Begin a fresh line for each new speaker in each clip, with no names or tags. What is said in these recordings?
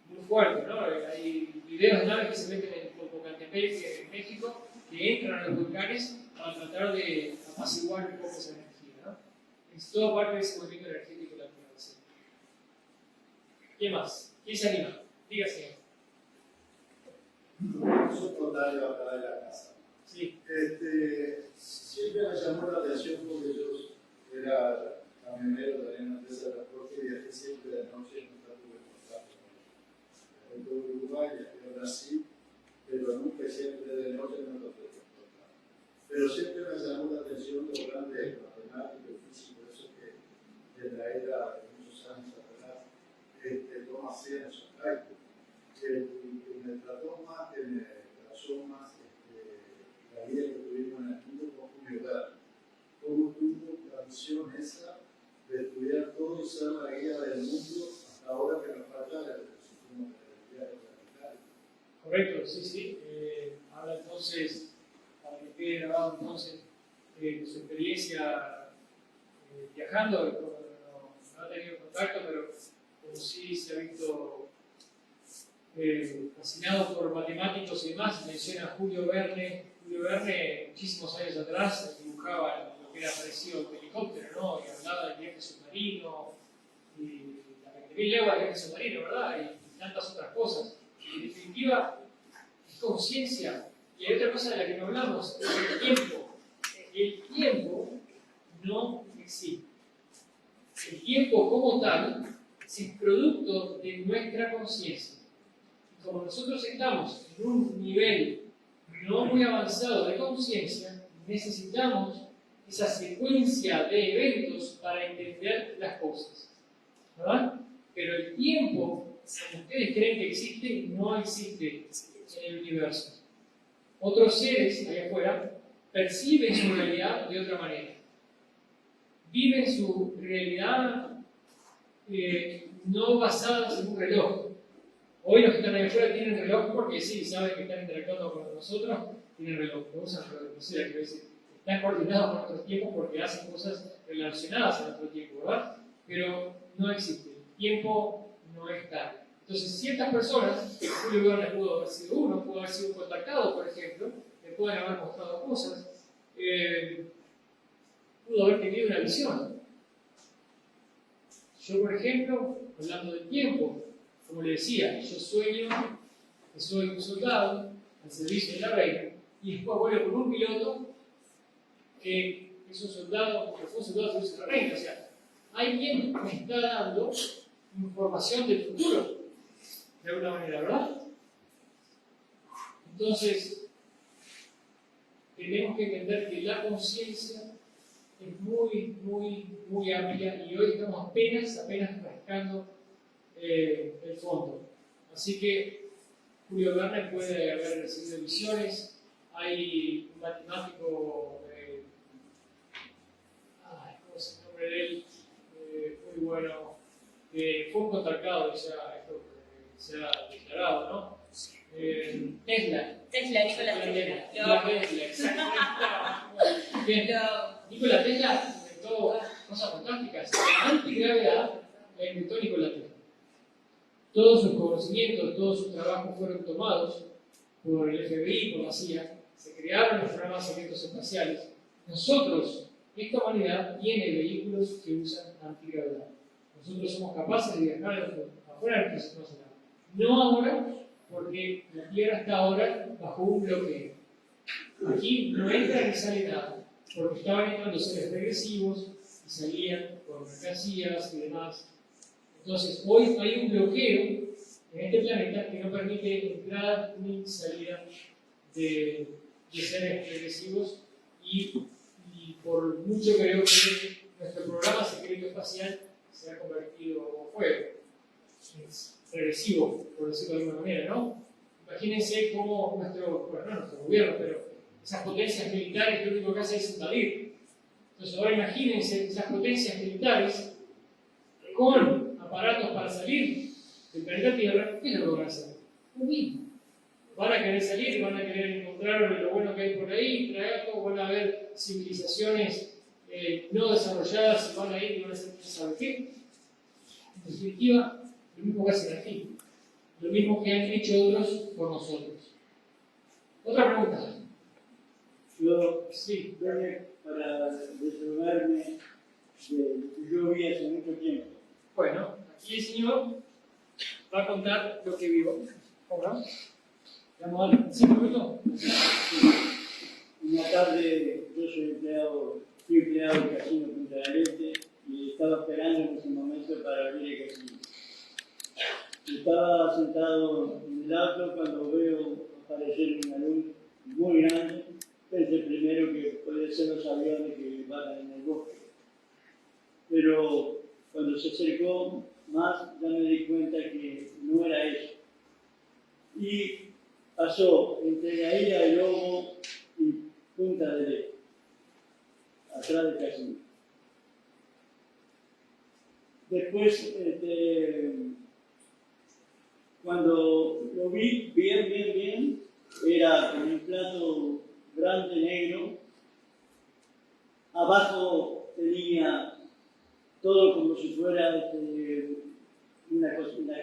muy fuerte, ¿no? Hay videos de naves que se meten en Popocatépetl, en México, que entran a los volcanes para tratar de apaciguar un poco esa energía, ¿no? Es todo parte de ese movimiento energético natural. ¿Sí? ¿Qué más? ¿Quién se anima? Dígase.
Soy contrario acá de la casa.
Sí.
Siempre me llamó la atención porque yo era camionero también en una empresa de transporte y viajé siempre de noche y nunca tuve contacto con el de Uruguay, viajé a Brasil, pero nunca siempre de noche no lo tuve contacto. Pero siempre me llamó la atención los grandes matemáticos y físicos, eso que en la era de muchos años atrás, Thomas Sena, esos cálculos. Que me trató más, que me trazó más la vida que tuvimos en el mundo con Julio Verne. Cómo tuvo la visión esa de estudiar todo y ser la guía del mundo hasta ahora que nos falta el sistema de energía planetaria.
Correcto, sí, sí. Habla entonces, para que quede grabado entonces, de su experiencia viajando, no ha tenido contacto, pero como sí se ha visto fascinado por matemáticos y demás, menciona a Julio Verne. Julio Verne, muchísimos años atrás, dibujaba lo que era parecido a un helicóptero, ¿no? Y hablaba del viaje submarino, y las 20.000 leguas del viaje submarino, ¿verdad? Y tantas otras cosas. Y en definitiva, es conciencia. Y hay otra cosa de la que no hablamos, es el tiempo. El tiempo no existe. El tiempo como tal es el producto de nuestra conciencia. Como nosotros estamos en un nivel no muy avanzado de conciencia, necesitamos esa secuencia de eventos para entender las cosas, ¿verdad? Pero el tiempo, como ustedes creen que existe, no existe en el universo. Otros seres allá afuera perciben su realidad de otra manera. Viven su realidad no basada en un reloj. Hoy los que están ahí afuera tienen reloj porque sí, saben que están interactuando con nosotros, tienen reloj, no usan reloj, no sé, que a veces están coordinados con nuestros tiempos porque hacen cosas relacionadas a nuestro tiempo, ¿verdad? Pero no existe, el tiempo no está. Entonces, ciertas personas, Julio Verne pudo haber sido uno, pudo haber sido un contactado, por ejemplo, le pueden haber mostrado cosas, pudo haber tenido una visión. Yo, por ejemplo, hablando del tiempo, como le decía, yo sueño que soy un soldado al servicio de la reina y después vuelo con un piloto que es un soldado, que fue un soldado al servicio de la reina. O sea, alguien me está dando información del futuro, de alguna manera, ¿verdad? Entonces, tenemos que entender que la conciencia es muy, muy, muy amplia y hoy estamos apenas rascando el fondo. Así que Julio Verne puede haber recibido visiones. Hay un matemático, ¿cómo se llama él? Muy bueno, que fue un contactado, ya esto se ha declarado, ¿no? Tesla,
Nikola Tesla.
Exactamente. Bien, Nikola Tesla inventó cosas fantásticas. La antigravedad la inventó Nikola Tesla. Todos sus conocimientos, todos sus trabajos fueron tomados por el FBI, por la CIA, se crearon los programas secretos espaciales. Nosotros, esta humanidad, tiene vehículos que usan antigravedad. Nosotros somos capaces de viajar afuera de nuestra zona. No ahora, porque la Tierra está ahora bajo un bloqueo. Aquí no entra ni sale nada, porque estaban entrando seres regresivos y salían con mercancías y demás. Entonces, hoy hay un bloqueo en este planeta que no permite entrada ni salida de seres regresivos y por mucho creo que nuestro programa secreto espacial se ha convertido, o fue, regresivo, por decirlo de alguna manera, ¿no? Imagínense cómo nuestro gobierno, pero esas potencias militares lo único que hacen es invadir. Entonces ahora imagínense esas potencias militares con aparatos para salir del planeta Tierra, ¿qué es lo que van a hacer? Lo mismo. Van a querer salir, van a querer encontrar lo bueno que hay por ahí, traerlo, van a haber civilizaciones no desarrolladas y van a ir y van a hacer saber qué. En definitiva, Lo mismo que hacen aquí. Lo mismo que han hecho otros por nosotros. Otra pregunta.
Yo
Sí.
vine para desahogarme de lo que yo vi hace mucho tiempo.
Bueno, aquí el Señor va a contar lo que vio. ¿Cómo no? Vamos a darle 5 minutos.
Una tarde yo fui empleado del casino Punta del Este y estaba esperando en ese momento para abrir el casino. Estaba sentado en el auto cuando veo aparecer una luz muy grande. Es el primero que puede ser los aviones que van en el bosque. Pero cuando se acercó más, ya me di cuenta que no era eso. Y pasó entre la isla de Lobo y Punta del Este, atrás del casino. Después, cuando lo vi bien, era con un plato grande negro. Abajo tenía todo como si fuera una cocina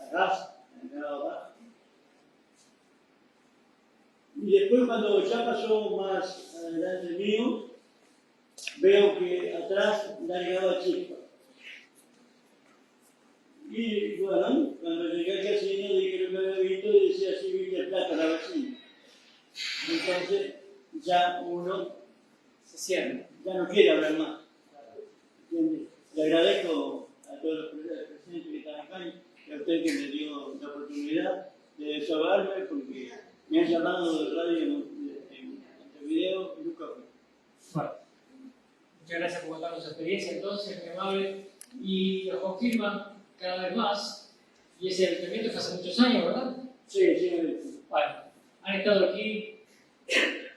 a gas, abajo. Y después cuando ya pasó más adelante mío, veo que atrás largaba chispa. Y bueno, cuando llegué al casino dije lo que había visto y decía así viste el plato a la vecina. Entonces ya uno
Se cierra.
ya no quiere hablar más. ¿Entiendes? Le agradezco a todos los presentes que están acá y a usted que me dio la oportunidad de desahogarme porque me han llamado de radio en video y nunca fui.
Bueno, muchas gracias por contarnos su experiencia entonces, muy amable. Y nos confirma cada vez más, y ese avistamiento fue hace muchos años, ¿verdad?
Sí, me dijo.
Bueno, han estado aquí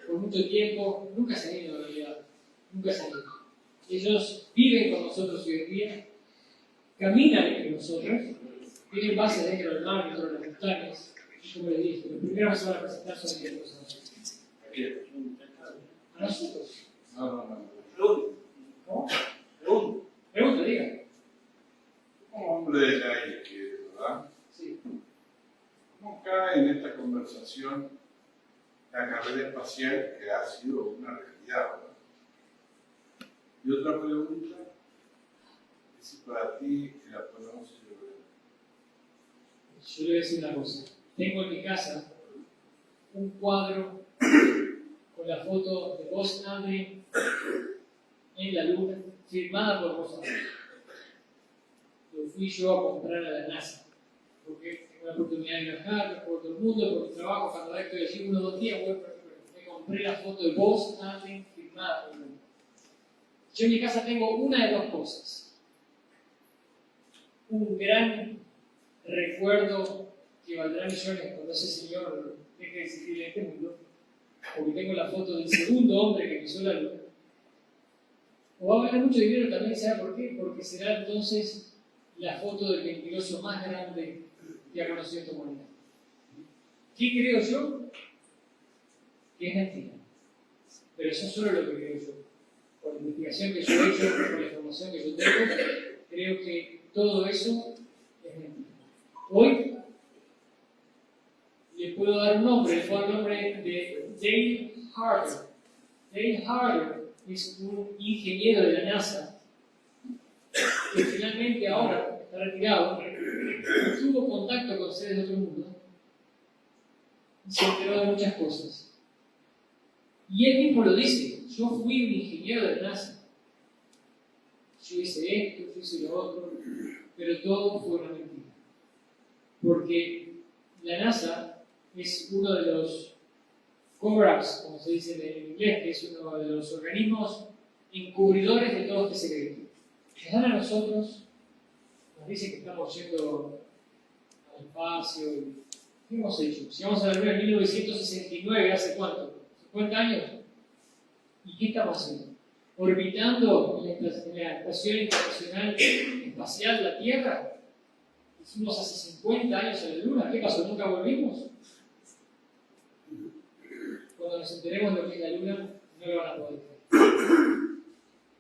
por mucho tiempo, nunca se han ido en realidad, nunca se han ido. Ellos viven con nosotros hoy en día, caminan entre nosotros, tienen bases dentro del mar, dentro de las montañas, y como les dije, los primeros que se van a presentar son ellos. A nosotros.
No.
¿Cómo? Pregunta, diga.
Como hombre de la izquierda, ¿verdad?
Sí.
¿Cómo cae en esta conversación la carrera espacial que ha sido una realidad, ¿verdad? Y otra pregunta es si para ti el Apolo 11
Yo le voy a decir una cosa. Tengo en mi casa un cuadro con la foto de Buzz Aldrin en la luna, firmada por Buzz Aldrin. Lo fui yo a comprar a la NASA, porque tengo la oportunidad de viajar por todo el mundo, por mi trabajo, cuando estoy allí 1 o 2 días, me compré la foto de Buzz Aldrin firmada por la luna. Yo en mi casa tengo una de 2 cosas. Un gran recuerdo que valdrá millones cuando ese señor deje de existir en este mundo, porque tengo la foto del segundo hombre que pisó la luna. O va a valer mucho dinero también, ¿sabe por qué? Porque será entonces la foto del mentiroso más grande que ha conocido esta humanidad. ¿Qué creo yo? Que es mentira. Pero eso es solo lo que creo yo. Por la investigación que yo he hecho, por la información que yo tengo, creo que todo eso es mentira. Hoy le puedo dar un nombre, le puedo dar el nombre de Dale Harder. Dale Harder es un ingeniero de la NASA que finalmente ahora está retirado, tuvo contacto con seres de otro mundo y se enteró de muchas cosas. Y él mismo lo dice, yo fui un ingeniero de la NASA. Yo hice esto, yo hice lo otro, pero todo fue una mentira. Porque la NASA es uno de los cover-ups, como se dice en inglés, que es uno de los organismos encubridores de todo este secreto. Nos dan a nosotros, nos dicen que estamos yendo al espacio. ¿Qué hemos hecho? Si vamos a la Luna en 1969, ¿hace cuánto? ¿50 años? ¿Y qué estamos haciendo? Orbitando en la Estación Internacional Espacial la Tierra. Hicimos hace 50 años a la Luna. ¿Qué pasó? ¿Nunca volvimos? Cuando nos enteremos de lo que es la Luna, no lo van a poder creer.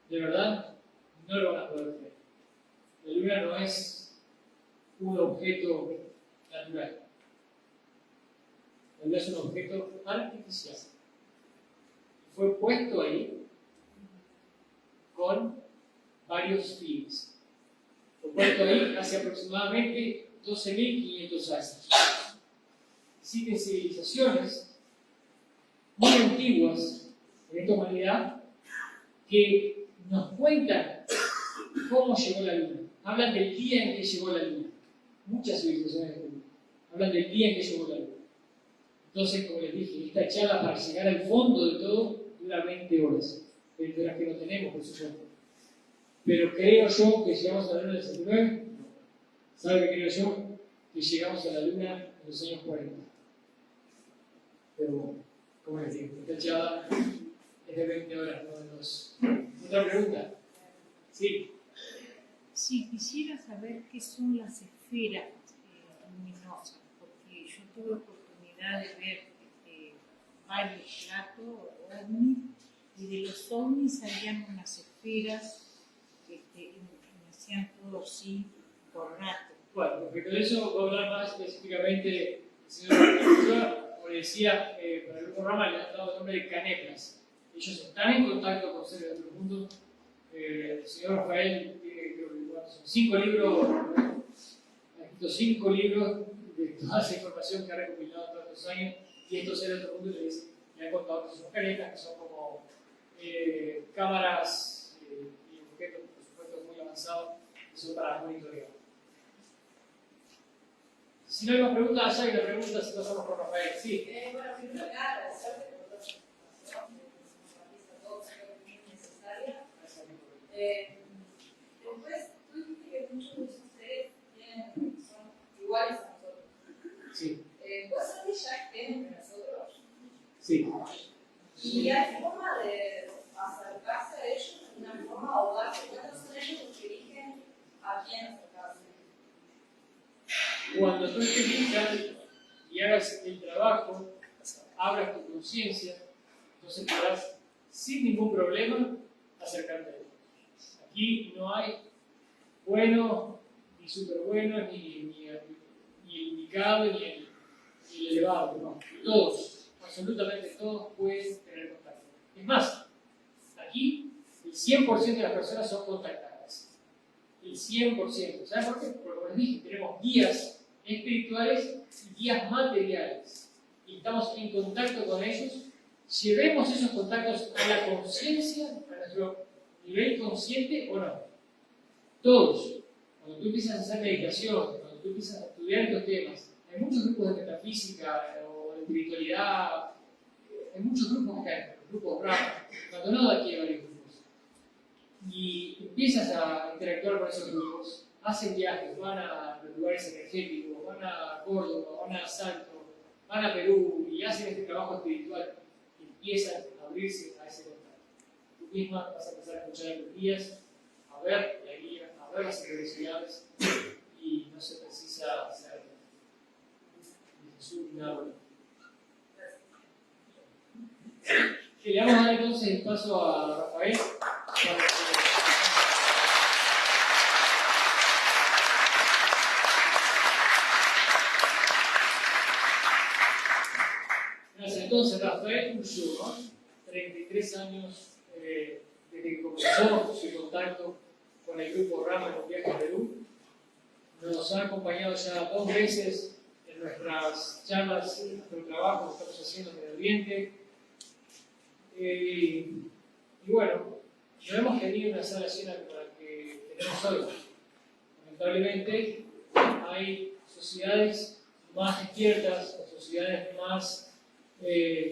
De verdad, no lo van a poder creer. La Luna no es un objeto natural. La luna es un objeto artificial. Fue puesto ahí con varios fines. Fue puesto ahí hace aproximadamente 12.500 años. Existen civilizaciones muy antiguas en esta humanidad que nos cuentan cómo llegó la luna. Hablan del día en que llegó la luna. Muchas civilizaciones del mundo hablan del día en que llegó la luna. Entonces, como les dije, esta charla para llegar al fondo de todo dura 20 horas. 20 horas que no tenemos, por supuesto. Pero creo yo que llegamos a la luna en el 69. ¿Sabe qué creo yo? Que llegamos a la luna en los años 40. Pero bueno, como les digo, esta charla es de 20 horas, no de 2. ¿Otra pregunta? Sí.
Sí, quisiera saber qué son las esferas luminosas, porque yo tuve oportunidad de ver varios platos ovnis, y de los ovnis habían unas esferas y me hacían todo así por rato.
Bueno, respecto a eso, voy a hablar más específicamente el señor, como le decía, para el grupo Rama le han dado el nombre de caneplas. Ellos están en contacto con seres de otro mundo. El señor Rafael tiene, creo que son 5 libros, ha escrito 5 libros de toda esa información que ha recopilado todos estos años, y estos seres de otro mundo le han contado que son caneplas, que son como cámaras y objetos, por supuesto, muy avanzados, que son para monitorear. Si no hay más preguntas, allá hay una pregunta, si pasamos con Rafael. Sí.
Bueno, primero que nada, agradecerte por toda la información, que nos compartiste a todos, creo que es muy necesaria. Después, tú dijiste que muchos de ustedes son iguales a nosotros.
Sí.
¿Puede ser que ya estén entre nosotros?
Sí.
¿Y hay forma de acercarse a ellos de una forma o darse cuenta? ¿Son ellos los que eligen a quién acercarse?
Cuando tú estés y hagas el trabajo, abras tu conciencia, entonces podrás sin ningún problema acercarte a él. Aquí no hay bueno, ni súper bueno, ni el indicado, ni el elevado, no. Todos, absolutamente todos pueden tener contacto. Es más, aquí el 100% de las personas son contactadas. El 100%. ¿Saben por qué? Porque, como les dije, tenemos guías espirituales y guías materiales. Y estamos en contacto con ellos. Llevemos esos contactos a la conciencia, a nuestro nivel consciente o no. Todos. Cuando tú empiezas a hacer meditación, cuando tú empiezas a estudiar estos temas, hay muchos grupos de metafísica o de espiritualidad, hay muchos grupos acá, grupos raros, abandonados aquí hay varios grupos. Y empiezas a interactuar con esos grupos, hacen viajes, van a los lugares energéticos, van a Córdoba, van a Salto, van a Perú y hacen este trabajo espiritual y empiezan a abrirse a ese contacto. Tú misma vas a empezar a escuchar a los guías, a ver la guía, a ver las sincronicidades y no se precisa ser ni Jesús ni nada. Le vamos a dar entonces el paso a Rafael. Gracias. Entonces, Rafael Puyó, ¿no? 33 años desde que comenzó su contacto con el grupo Rama en un viaje a Perú. Nos ha acompañado ya 2 veces en nuestras charlas, en nuestro trabajo que estamos haciendo en el Oriente. Y bueno, no hemos tenido una sala llena como la que tenemos hoy. Lamentablemente, hay sociedades más despiertas o sociedades más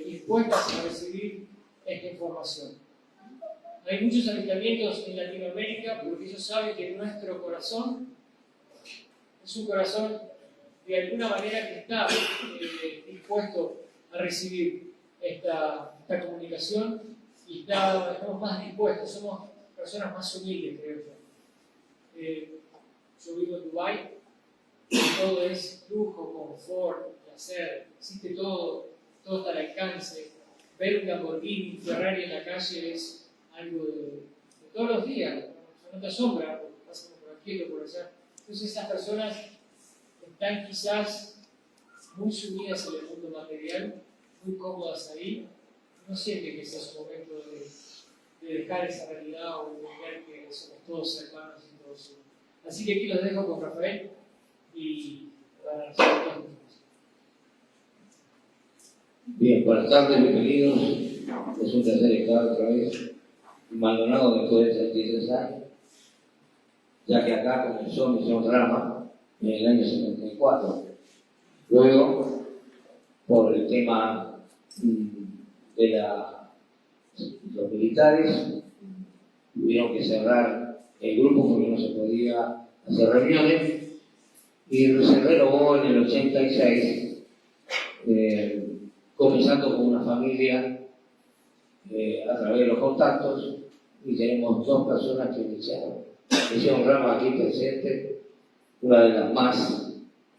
dispuestas a recibir esta información. Hay muchos avistamientos en Latinoamérica porque ellos saben que nuestro corazón es un corazón de alguna manera que está dispuesto a recibir esta comunicación y estamos más dispuestos, somos personas más humildes, creo yo. Yo vivo en Dubái, todo es lujo, confort, placer, existe todo está al alcance. Ver un Lamborghini, un Ferrari en la calle es algo de todos los días, no te asombra, pasando por aquí o por allá. Entonces esas personas están quizás muy sumidas en el mundo material, muy cómodas ahí, no sienten que sea su momento de dejar esa realidad o de ver que somos todos hermanos y todos uno. Así que aquí los dejo con Rafael y para nosotros.
Bien, buenas tardes, bienvenidos. Es un placer estar otra vez en Maldonado después de 33 años, ya que acá comenzó Misión Rama en el año 74. Luego, por el tema de los militares, tuvieron que cerrar el grupo porque no se podía hacer reuniones, y se renovó en el 86, comenzando con una familia a través de los contactos, y tenemos 2 personas que iniciaron Misión Rama aquí presente, una de las más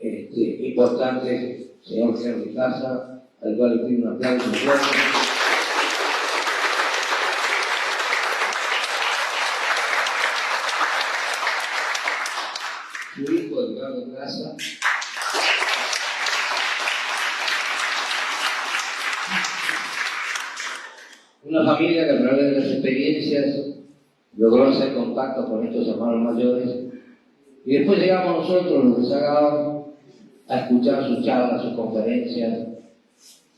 importantes, señor Henry Casa, al cual le pido un aplauso fuerte. Su hijo, Edgardo Casa. Una familia que a través de las experiencias logró hacer contacto con estos hermanos mayores, y después llegamos nosotros, los rezagados, a escuchar sus charlas, sus conferencias,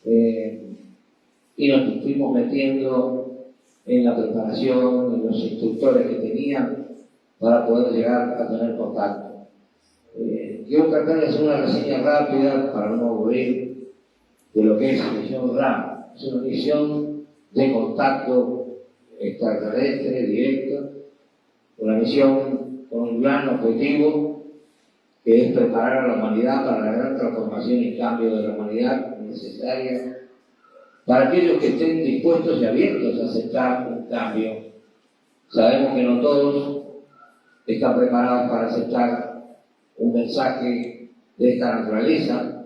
y nos fuimos metiendo en la preparación, en los instructores que tenían para poder llegar a tener contacto. Quiero tratar de hacer una reseña rápida para no aburrir de lo que es Misión RAM. Es una misión de contacto extraterrestre, directo, una misión con un gran objetivo, que es preparar a la humanidad para la gran transformación y cambio de la humanidad necesaria para aquellos que estén dispuestos y abiertos a aceptar un cambio. Sabemos que no todos están preparados para aceptar un mensaje de esta naturaleza,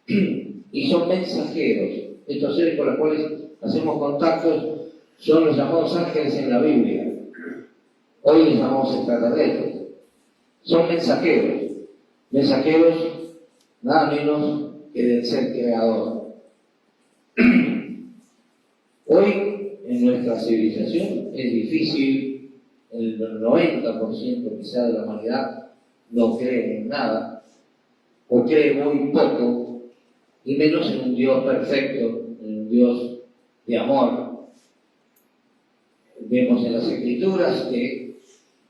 y son mensajeros. Estos seres con los cuales hacemos contactos son los llamados ángeles en la Biblia. Hoy les llamamos extraterrestres. Son mensajeros. Mensajeros nada menos que del ser creador. Hoy en nuestra civilización es difícil, el 90% quizá de la humanidad no cree en nada, o cree muy poco, y menos en un Dios perfecto, en un Dios de amor. Vemos en las Escrituras que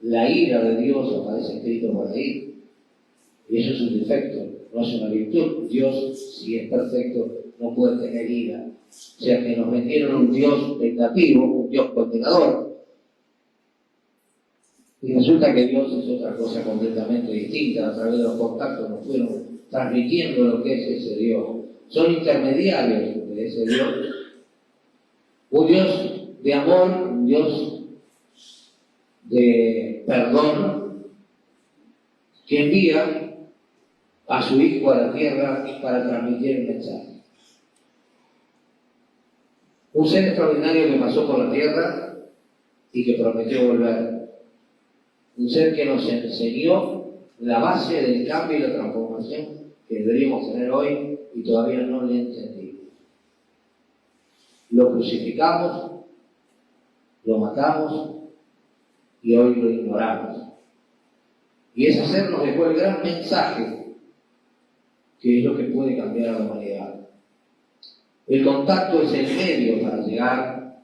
la ira de Dios aparece escrito por ahí, y eso es un defecto, no es una virtud. Dios, si es perfecto, no puede tener ira. O sea que nos metieron un Dios vengativo, un Dios condenador, y resulta que Dios es otra cosa completamente distinta. A través de los contactos nos fueron transmitiendo lo que es ese Dios. Son intermediarios de ese Dios. Un Dios de amor, un Dios de perdón, que envía a su Hijo a la tierra para transmitir el mensaje. Un ser extraordinario que pasó por la tierra y que prometió volver. Un ser que nos enseñó la base del cambio y la transformación que deberíamos tener hoy y todavía no le entendimos. Lo crucificamos, lo matamos y hoy lo ignoramos. Y ese ser nos dejó el gran mensaje, que es lo que puede cambiar a la humanidad. El contacto es el medio para llegar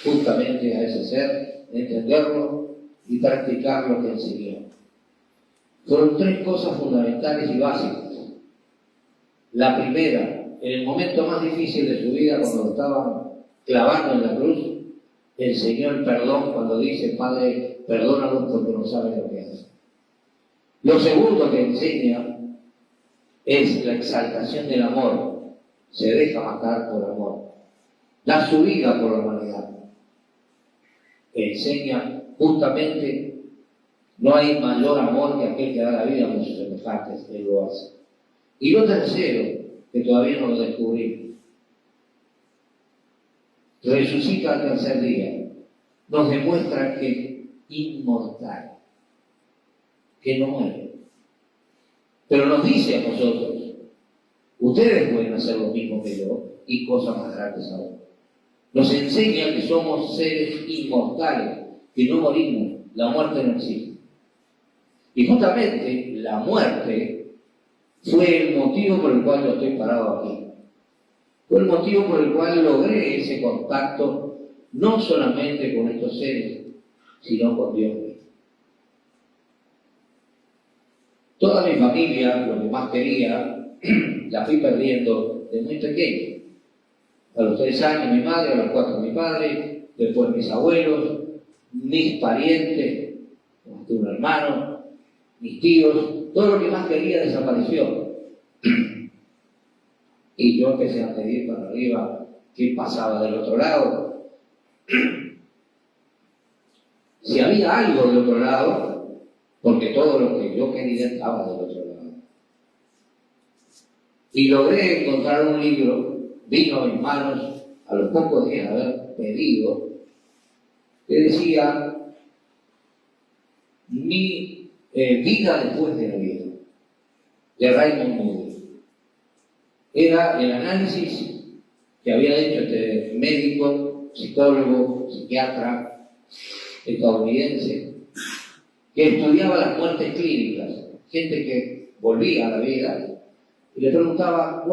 justamente a ese ser, entenderlo y practicar lo que enseñó. Fueron 3 cosas fundamentales y básicas. La primera, en el momento más difícil de su vida, cuando lo estaban clavando en la cruz, enseñó el perdón cuando dice: Padre, perdónalos porque no saben lo que hacen. Lo segundo que enseña es la exaltación del amor. Se deja matar por amor. Da su vida por la humanidad. Enseña justamente: no hay mayor amor que aquel que da la vida por sus semejantes. Él lo hace. Y lo tercero, que todavía no lo descubrimos, resucita al tercer día. Nos demuestra que es inmortal, que no muere. Pero nos dice a nosotros, ustedes pueden hacer lo mismo que yo y cosas más grandes aún. Nos enseña que somos seres inmortales, que no morimos, la muerte no existe. Y justamente la muerte fue el motivo por el cual yo estoy parado aquí. Fue el motivo por el cual logré ese contacto, no solamente con estos seres, sino con Dios mismo. Toda mi familia, lo que más quería, la fui perdiendo de muy pequeño. A los 3 años mi madre, a los 4 mi padre, después mis abuelos, mis parientes, tuve un hermano, mis tíos, todo lo que más quería desapareció. Y yo empecé a pedir para arriba qué pasaba del otro lado. Si había algo del otro lado, porque todo lo que yo quería estaba del otro lado. Y logré encontrar un libro, vino a mis manos a los pocos días de haber pedido, que decía Mi vida después de la vida, de Raymond Moody. Era el análisis que había hecho este médico, psicólogo, psiquiatra estadounidense, que estudiaba las muertes clínicas, gente que volvía a la vida, y le preguntaba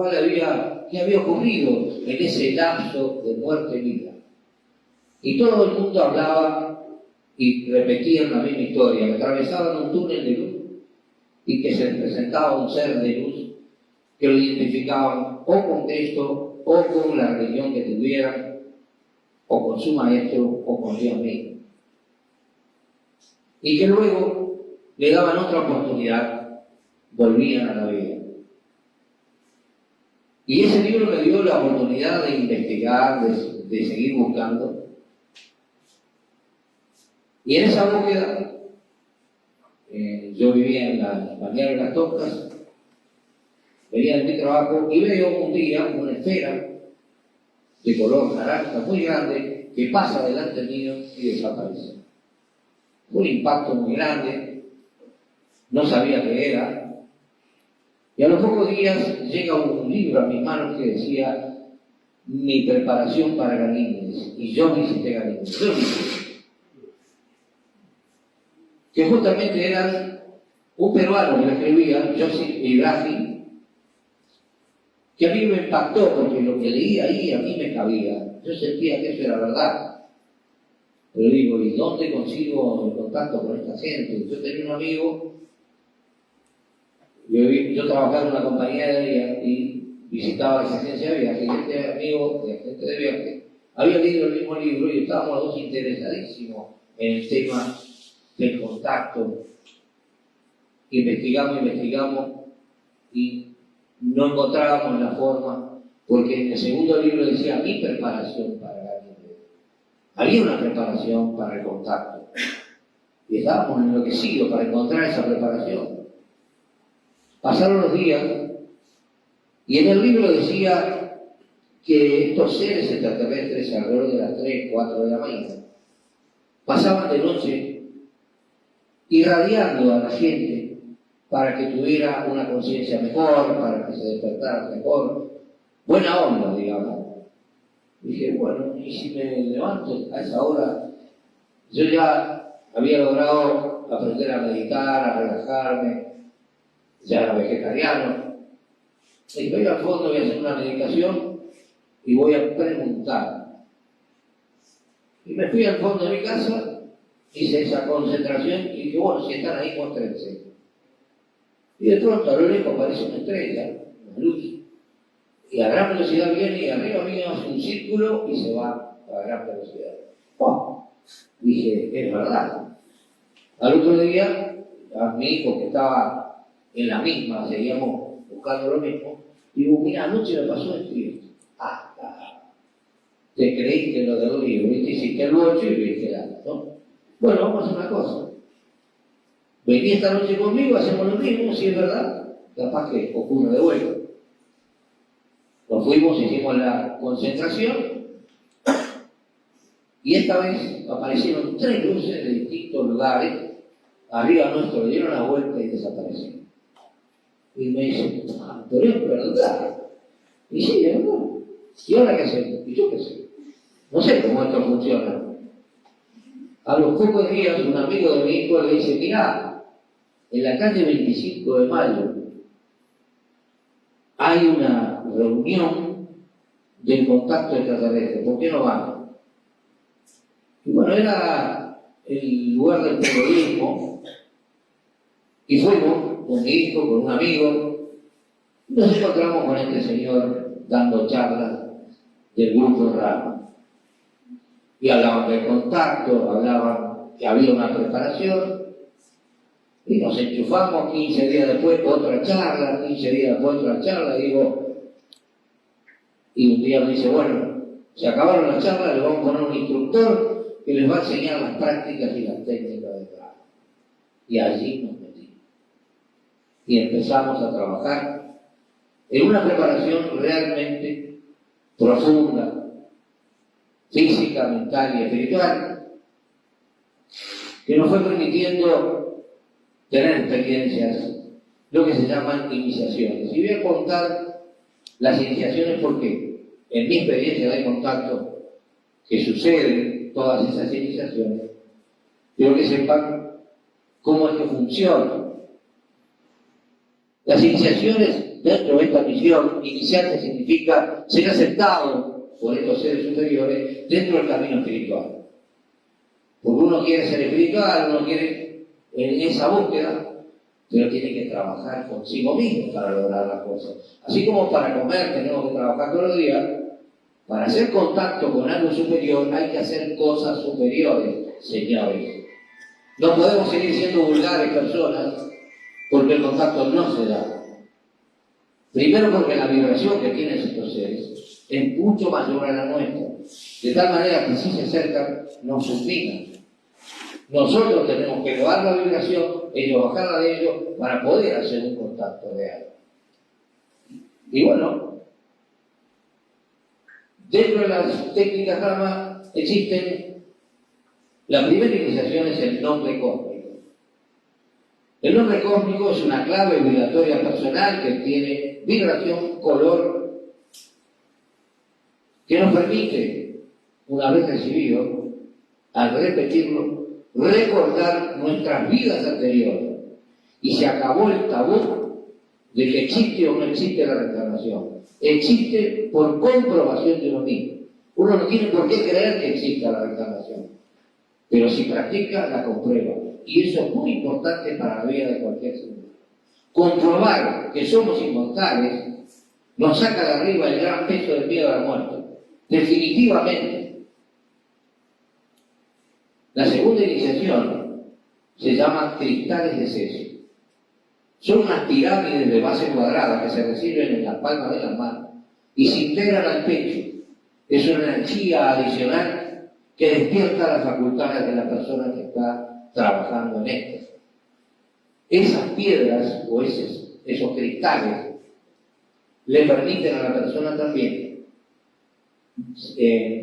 qué había ocurrido en ese lapso de muerte-vida. Y todo el mundo hablaba y repetían la misma historia, que atravesaban un túnel de luz y que se les presentaba un ser de luz que lo identificaban o con esto, o con la religión que tuvieran, o con su maestro, o con Dios mismo. Y que luego le daban otra oportunidad, volvían a la vida. Y ese libro me dio la oportunidad de investigar, de seguir buscando. Y en esa búsqueda, yo vivía en la Balneario de las Toscas, venía de mi trabajo y veo un día una esfera de color naranja muy grande que pasa delante mío y desaparece. Fue un impacto muy grande, no sabía qué era. Y a los pocos días llega un libro a mis manos que decía Mi preparación para Ganímedes. Y yo visité Ganímedes. Yo visité. Que justamente eran un peruano que lo escribía, Joseph Ibrahim, que a mí me impactó porque lo que leí ahí a mí me cabía. Yo sentía que eso era verdad. Pero digo, ¿y dónde consigo el contacto con esta gente? Yo tenía un amigo, yo trabajaba en una compañía de viaje y visitaba esa agencia de viaje, y este amigo de agente de viaje había leído el mismo libro y estábamos los dos interesadísimos en el tema del contacto. Investigamos y no encontrábamos la forma, porque en el segundo libro decía Mi preparación para Ganímedes. Había una preparación para el contacto y estábamos enloquecidos para encontrar esa preparación. Pasaron los días y en el libro decía que estos seres extraterrestres alrededor de las 3, 4 de la mañana pasaban de noche irradiando a la gente para que tuviera una conciencia mejor, para que se despertara mejor, buena onda, digamos. Dije, bueno, y si me levanto a esa hora, yo ya había logrado aprender a meditar, a relajarme, ya era vegetariano. Y voy al fondo, voy a hacer una meditación y voy a preguntar. Y me fui al fondo de mi casa, hice esa concentración y dije, bueno, si están ahí, muéstrense. Y de pronto a lo lejos aparece una estrella, una luz. Y a gran velocidad viene y arriba mío hace un círculo y se va a gran velocidad. ¡Oh! Dije, es verdad. Al otro día, a mi hijo que estaba en la misma, seguíamos buscando lo mismo, digo, mira, anoche me pasó esto y esto. Te creíste lo del libro y te hiciste el 8 y viste el alto, ¿no? Bueno, vamos a hacer una cosa. Vení esta noche conmigo, hacemos lo mismo, si es verdad, capaz que ocurre de vuelta. Nos fuimos, hicimos la concentración y esta vez aparecieron 3 luces de distintos lugares arriba nuestro, le dieron la vuelta y desaparecieron. Y me dice, pero es verdad. Y sí, es verdad. ¿Y ahora qué hacemos? Y yo qué sé. No sé cómo esto funciona. A los pocos días, un amigo de mi hijo le dice, mirá, en la calle 25 de Mayo hay una reunión del contacto extraterrestre, ¿por qué no van? Y bueno, era el lugar del periodismo, y fuimos con mi hijo, con un amigo, y nos encontramos con este señor dando charlas del grupo Rama. Y hablaban del contacto, hablaban que había una preparación, y nos enchufamos 15 días después otra charla, 15 días después otra charla, y un día me dice, bueno, se acabaron las charlas, le vamos a poner un instructor que les va a enseñar las prácticas y las técnicas de trabajo. Y allí nos metimos. Y empezamos a trabajar en una preparación realmente profunda, física, mental y espiritual, que nos fue permitiendo tener experiencias, lo que se llaman iniciaciones. Y voy a contar las iniciaciones porque en mi experiencia de contacto, que suceden todas esas iniciaciones, quiero que sepan cómo es que funciona. Las iniciaciones dentro de esta misión, iniciarse significa ser aceptado por estos seres superiores dentro del camino espiritual. Porque uno quiere ser espiritual, uno quiere en esa búsqueda, pero tiene que trabajar consigo mismo para lograr las cosas. Así como para comer tenemos que trabajar todos los días, para hacer contacto con algo superior hay que hacer cosas superiores, señores. No podemos seguir siendo vulgares personas porque el contacto no se da. Primero porque la vibración que tienen estos seres es mucho mayor a la nuestra. De tal manera que si se acercan, nos fulminan. Nosotros tenemos que elevar la vibración, ellos bajarla de ellos, para poder hacer un contacto real. Y bueno, dentro de las técnicas Rama existen, la primera iniciación es el nombre cósmico. El nombre cósmico es una clave vibratoria personal que tiene vibración, color, que nos permite, una vez recibido, al repetirlo, recordar nuestras vidas anteriores. Y se acabó el tabú de que existe o no existe la reencarnación. Existe por comprobación de uno mismo. Uno no tiene por qué creer que exista la reencarnación, pero si practica, la comprueba. Y eso es muy importante para la vida de cualquier ser humano. Comprobar que somos inmortales nos saca de arriba el gran peso del miedo a la muerte. Definitivamente. La segunda iniciación se llama cristales de cesio. Son unas pirámides de base cuadrada que se reciben en las palmas de las manos y se integran al pecho. Es una energía adicional que despierta las facultades de la persona que está trabajando en esto. Esas piedras o esos cristales le permiten a la persona también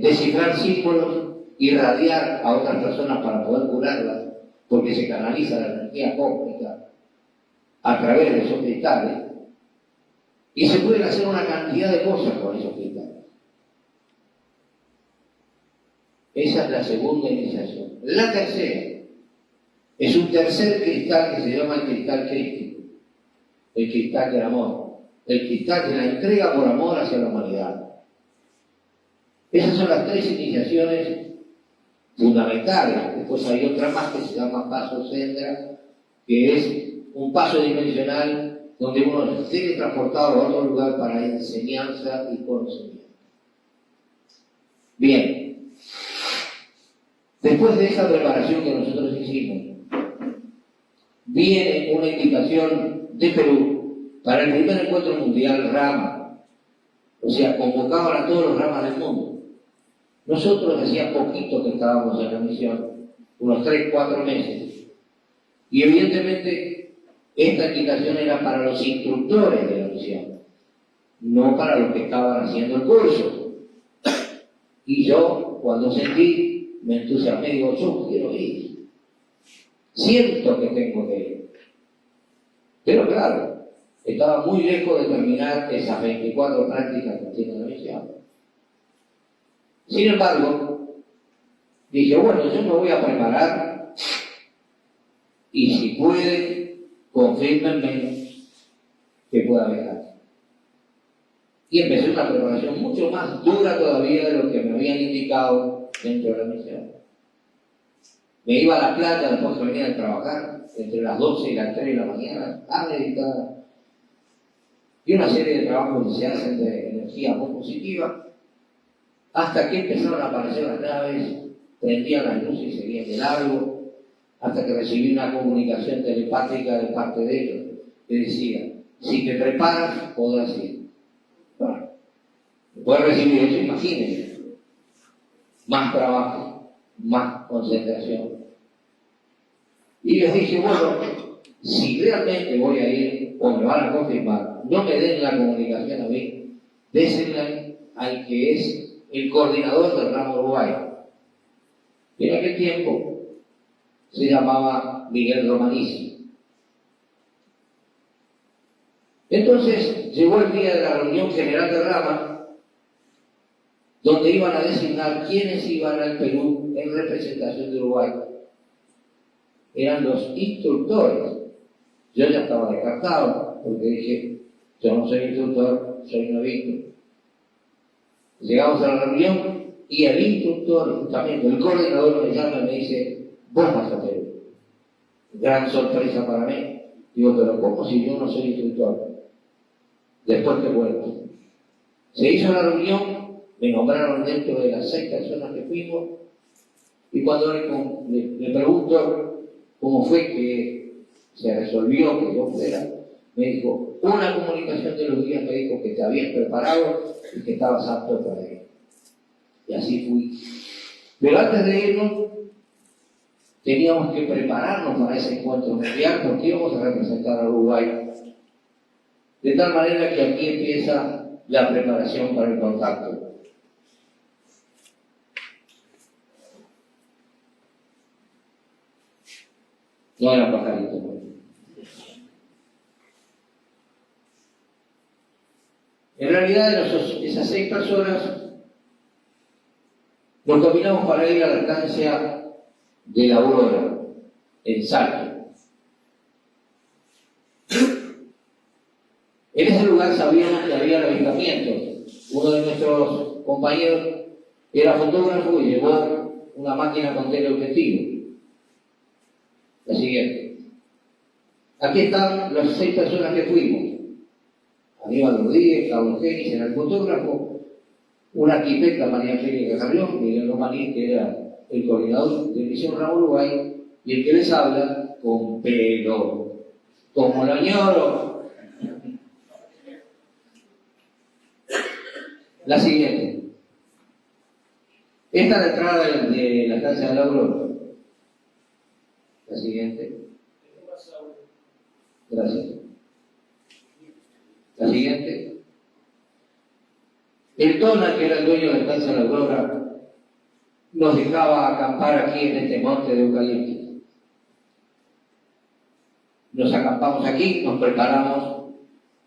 descifrar símbolos, irradiar a otras personas para poder curarlas, porque se canaliza la energía cósmica a través de esos cristales, y se pueden hacer una cantidad de cosas con esos cristales. Esa es la segunda iniciación. La tercera es un tercer cristal que se llama el cristal crístico, el cristal del amor, el cristal de la entrega por amor hacia la humanidad. Esas son las tres iniciaciones fundamentales. Después hay otra más que se llama paso Sendra, que es un paso dimensional donde uno se sigue transportado a otro lugar para enseñanza y conocimiento. Bien, después de esta preparación que nosotros hicimos, viene una invitación de Perú para el primer encuentro mundial Rama. O sea, convocaban a todos los ramas del mundo. Nosotros hacía poquito que estábamos en la misión, unos 3-4 meses. Y evidentemente esta invitación era para los instructores de la misión, no para los que estaban haciendo el curso. Y yo, cuando sentí, me entusiasmé, digo, yo quiero ir. Siento que tengo que ir. Pero claro, estaba muy lejos de terminar esas 24 prácticas que tiene la misión. Sin embargo, dije, bueno, yo me voy a preparar y si puede, confírmenme que pueda viajar. Y empecé una preparación mucho más dura todavía de lo que me habían indicado dentro de la misión. Me iba a La Plata después que venía de trabajar, entre las 12 y las 3 de la mañana, a meditar. Y una serie de trabajos que se hacen de energía muy positiva, hasta que empezaron a aparecer las naves, prendían las luces y seguían de largo, hasta que recibí una comunicación telepática de parte de ellos, que decía, si te preparas, podrás ir. Bueno, después de recibir eso, imagínense, más trabajo, más concentración. Y les dije, bueno, si realmente voy a ir, o me van a confirmar, no me den la comunicación a mí, désenla al que es el coordinador del ramo Uruguay. Y en aquel tiempo se llamaba Miguel Romanisi. Entonces llegó el día de la reunión general de rama, donde iban a designar quiénes iban al Perú en representación de Uruguay. Eran los instructores. Yo ya estaba descartado, porque dije, yo no soy instructor, soy novito. Llegamos a la reunión y el instructor, justamente el coordinador, me llama y me dice, vos vas a Perú. Gran sorpresa para mí. Digo, pero ¿cómo si yo no soy instructor? Después te vuelvo. Se hizo la reunión, me nombraron dentro de las 6 personas que fuimos, y cuando le pregunto cómo fue que se resolvió que yo fuera, me dijo, una comunicación de los días me dijo que te habías preparado y que estabas apto para ir. Y así fui. Pero antes de irnos, teníamos que prepararnos para ese encuentro mundial porque íbamos a representar a Uruguay. De tal manera que aquí empieza la preparación para el contacto. No era pajarito. En realidad, esas 6 personas nos caminamos para ir a la estancia de la Aurora, en Salto. En ese lugar sabíamos que había avistamientos. Uno de nuestros compañeros era fotógrafo y llevó una máquina con teleobjetivo. La siguiente. Aquí están las 6 personas que fuimos. Aníbal Rodríguez, Carlos Genis, era el fotógrafo, una arquitecta, María Angélica Carrión, Miguel Romaní, que era el coordinador de Misión Ramo Uruguay, y el que les habla con pelo, como lo añoro. La siguiente. Esta es la entrada de la estancia de la Aurora. La siguiente. Gracias. La siguiente. El Tona, que era el dueño de la estancia de la Aurora, nos dejaba acampar aquí en este monte de eucaliptos. Nos acampamos aquí, nos preparamos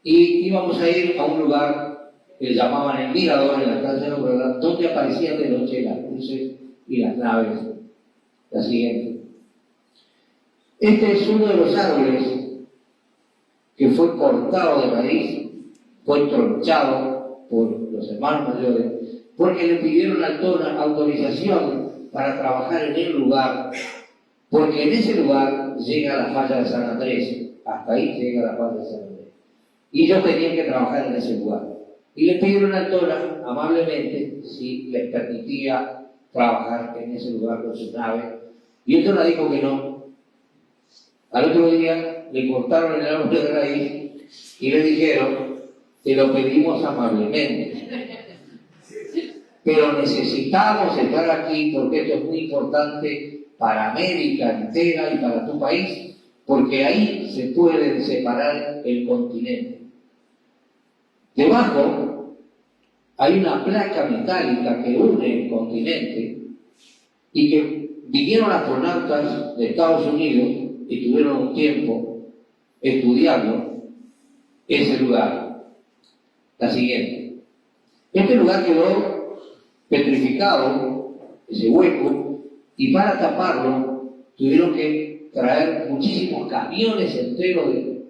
y íbamos a ir a un lugar que llamaban el Mirador en la estancia de la Aurora, donde aparecían de noche las luces y las naves. La siguiente. Este es uno de los árboles que fue cortado de raíz, fue tronchado por los hermanos mayores, porque le pidieron al Tona autorización para trabajar en el lugar, porque en ese lugar llega la falla de San Andrés, hasta ahí llega la falla de San Andrés. Y ellos tenían que trabajar en ese lugar. Y le pidieron al Tona, amablemente, si les permitía trabajar en ese lugar con su nave. Y el Tona dijo que no. Al otro día le cortaron el árbol de raíz y le dijeron, te lo pedimos amablemente, pero necesitamos estar aquí porque esto es muy importante para América entera y para tu país, porque ahí se puede separar el continente. Debajo hay una placa metálica que une el continente y que vinieron astronautas de Estados Unidos y tuvieron un tiempo estudiando ese lugar. La siguiente. Este lugar quedó petrificado, ese hueco, y para taparlo tuvieron que traer muchísimos camiones enteros de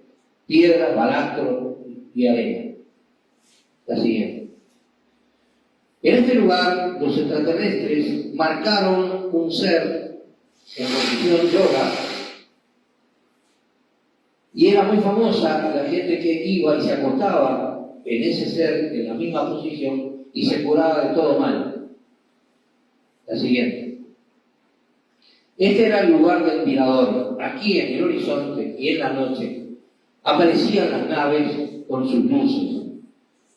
piedras, balastro y arena. La siguiente. En este lugar, los extraterrestres marcaron un ser en posición yoga, y era muy famosa la gente que iba y se acostaba en ese ser, en la misma posición, y se curaba de todo mal. La siguiente. Este era el lugar del mirador. Aquí en el horizonte y en la noche aparecían las naves con sus luces,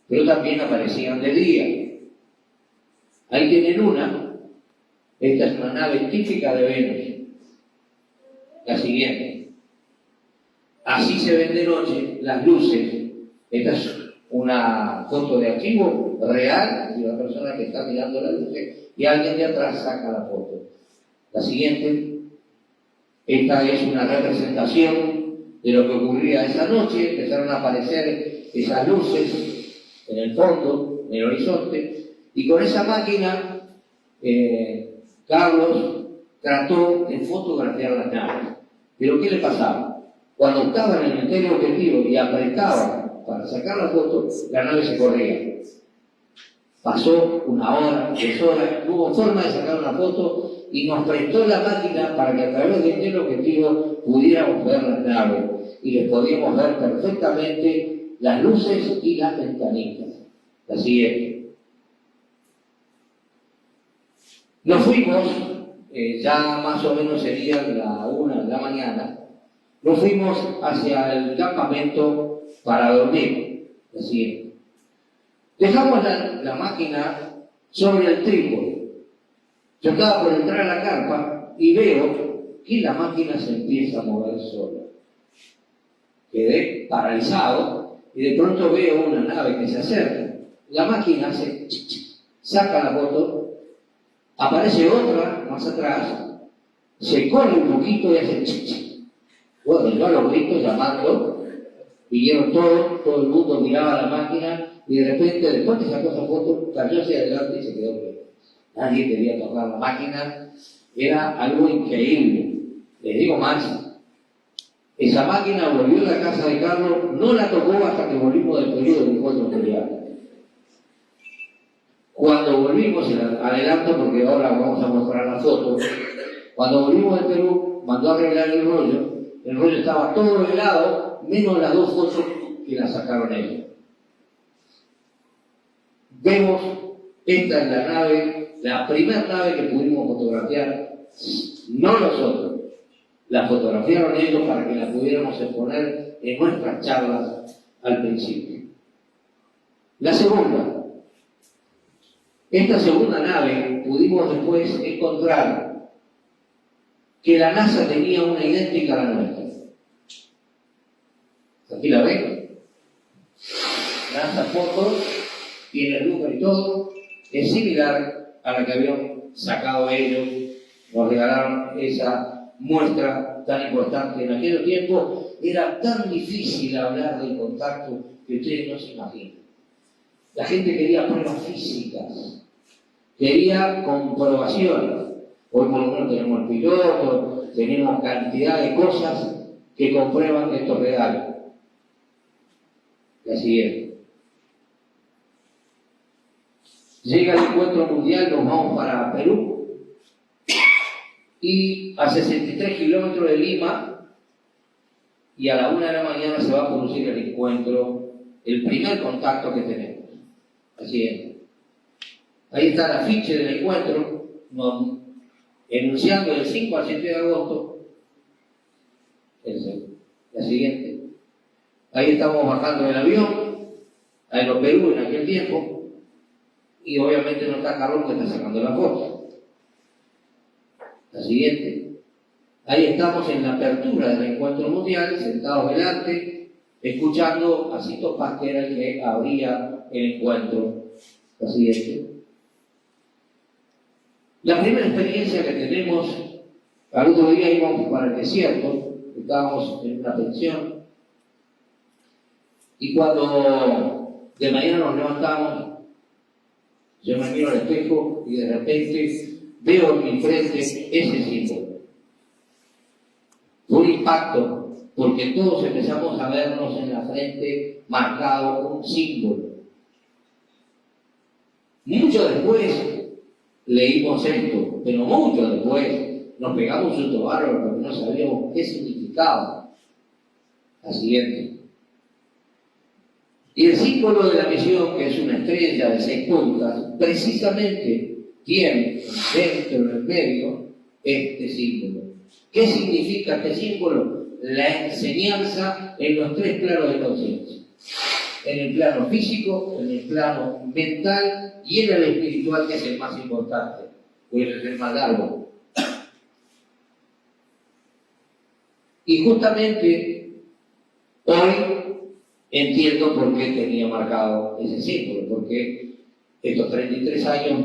pero también aparecían de día. Ahí tienen una. Esta es una nave típica de Venus. La siguiente. Así se ven de noche las luces. Esta es una foto de archivo real de una persona que está mirando las luces y alguien de atrás saca la foto. La siguiente. Esta es una representación de lo que ocurría esa noche. Empezaron a aparecer esas luces en el fondo, en el horizonte, y con esa máquina Carlos trató de fotografiar las naves. Pero ¿qué le pasaba? Cuando estaban en el teleobjetivo y apretaban para sacar la foto, la nave se corría. Pasó 1 hora, 2 horas, no hubo forma de sacar una foto y nos prestó la máquina para que a través del teleobjetivo pudiéramos ver las naves y les podíamos ver perfectamente las luces y las ventanitas. La siguiente. Nos fuimos, ya más o menos sería la 1 de la mañana, nos fuimos hacia el campamento para dormir. La siguiente. Dejamos la máquina sobre el trípode. Yo estaba por entrar a la carpa y veo que la máquina se empieza a mover sola. Quedé paralizado y de pronto veo una nave que se acerca. La máquina hace saca la foto, aparece otra más atrás, se corre un poquito y hace Bueno, yo a los gritos llamando, vinieron todo el mundo miraba la máquina y de repente, después que sacó esa foto, cayó hacia adelante y se quedó quieto. Nadie quería tocar la máquina, era algo increíble. Les digo más, esa máquina volvió a la casa de Carlos, no la tocó hasta que volvimos del periodo del encuentro mundial. Cuando volvimos, adelanto porque ahora vamos a mostrar la foto, cuando volvimos del Perú, mandó a arreglar el rollo estaba todo helado, menos las 2 fotos que la sacaron ellos. Vemos, esta es la nave, la primera nave que pudimos fotografiar, no nosotros, la fotografiaron ellos para que la pudiéramos exponer en nuestras charlas al principio. La segunda, esta segunda nave pudimos después encontrar que la NASA tenía una idéntica a la nuestra. Aquí la ven, NASA fotos, tiene el número y todo, es similar a la que habían sacado ellos, nos regalaron esa muestra tan importante. En aquel tiempo era tan difícil hablar del contacto que ustedes no se imaginan. La gente quería pruebas físicas, quería comprobaciones. Hoy por lo menos tenemos el piloto, tenemos cantidad de cosas que comprueban que esto es real. La siguiente. Llega el encuentro mundial, nos vamos para Perú y a 63 kilómetros de Lima y a la 1 de la mañana se va a producir el encuentro, el primer contacto que tenemos. Así es. Ahí está el afiche del encuentro, enunciando del 5 al 7 de agosto. La siguiente. Ahí estamos bajando del avión, Aeroperú en aquel tiempo, y obviamente no está Carlos que está sacando la foto. La siguiente. Ahí estamos en la apertura del encuentro mundial, sentados delante, escuchando a Cito Paz, que era el que abría el encuentro. La siguiente. La primera experiencia que tenemos, al otro día íbamos para el desierto, estábamos en una pensión, Y cuando de mañana nos levantamos, yo me miro al espejo y de repente veo en mi frente ese símbolo. Fue un impacto, porque todos empezamos a vernos en la frente marcado un símbolo. Mucho después leímos esto, pero mucho después nos pegamos un susto bárbaro porque no sabíamos qué significaba. La siguiente. Y el símbolo de la misión, que es una estrella de 6 puntas, precisamente tiene dentro del medio este símbolo. ¿Qué significa este símbolo? La enseñanza en los 3 planos de conciencia. En el plano físico, en el plano mental y en el espiritual, que es el más importante, o es el más largo. Y justamente hoy entiendo por qué tenía marcado ese símbolo, porque estos 33 años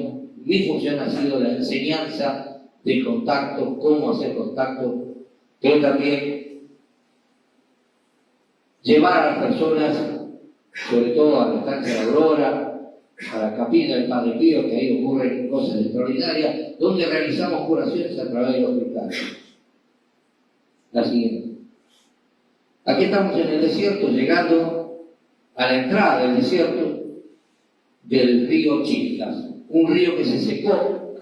mi función ha sido la enseñanza del contacto, cómo hacer contacto, pero también llevar a las personas, sobre todo a la estancia de Aurora, a la capilla del Padre Pío, que ahí ocurren cosas extraordinarias, donde realizamos curaciones a través de los cristales. La siguiente. Aquí estamos en el desierto, llegando a la entrada del desierto del río Chilcas, un río que se secó,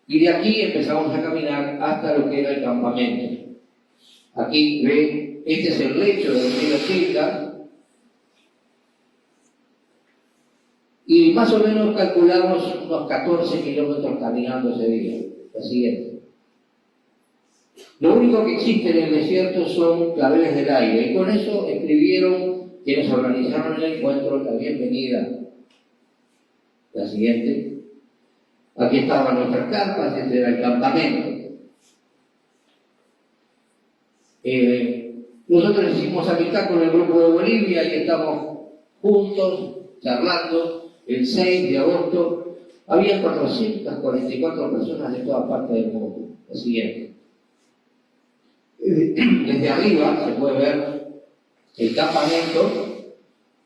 y de aquí empezamos a caminar hasta lo que era el campamento. Aquí ve, este es el lecho del río Chilcas, y más o menos calculamos unos 14 kilómetros caminando ese día. La siguiente. Lo único que existe en el desierto son claveles del aire, y con eso escribieron quienes organizaron el encuentro la bienvenida. La siguiente. Aquí estaban nuestras carpas, este era el campamento. Nosotros hicimos amistad con el grupo de Bolivia y estamos juntos, charlando. El 6 de agosto había 444 personas de toda parte del mundo. La siguiente. Desde arriba se puede ver el campamento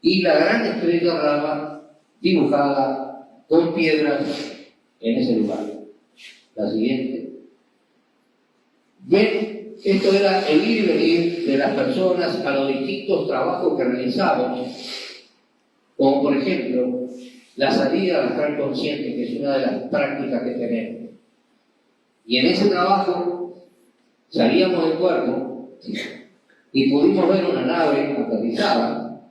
y la gran estrella rama dibujada con piedras en ese lugar. La siguiente. Ven, esto era el ir y venir de las personas a los distintos trabajos que realizamos, como por ejemplo la salida al astral consciente, que es una de las prácticas que tenemos. Y en ese trabajo salíamos del cuerpo y pudimos ver una nave aterrizada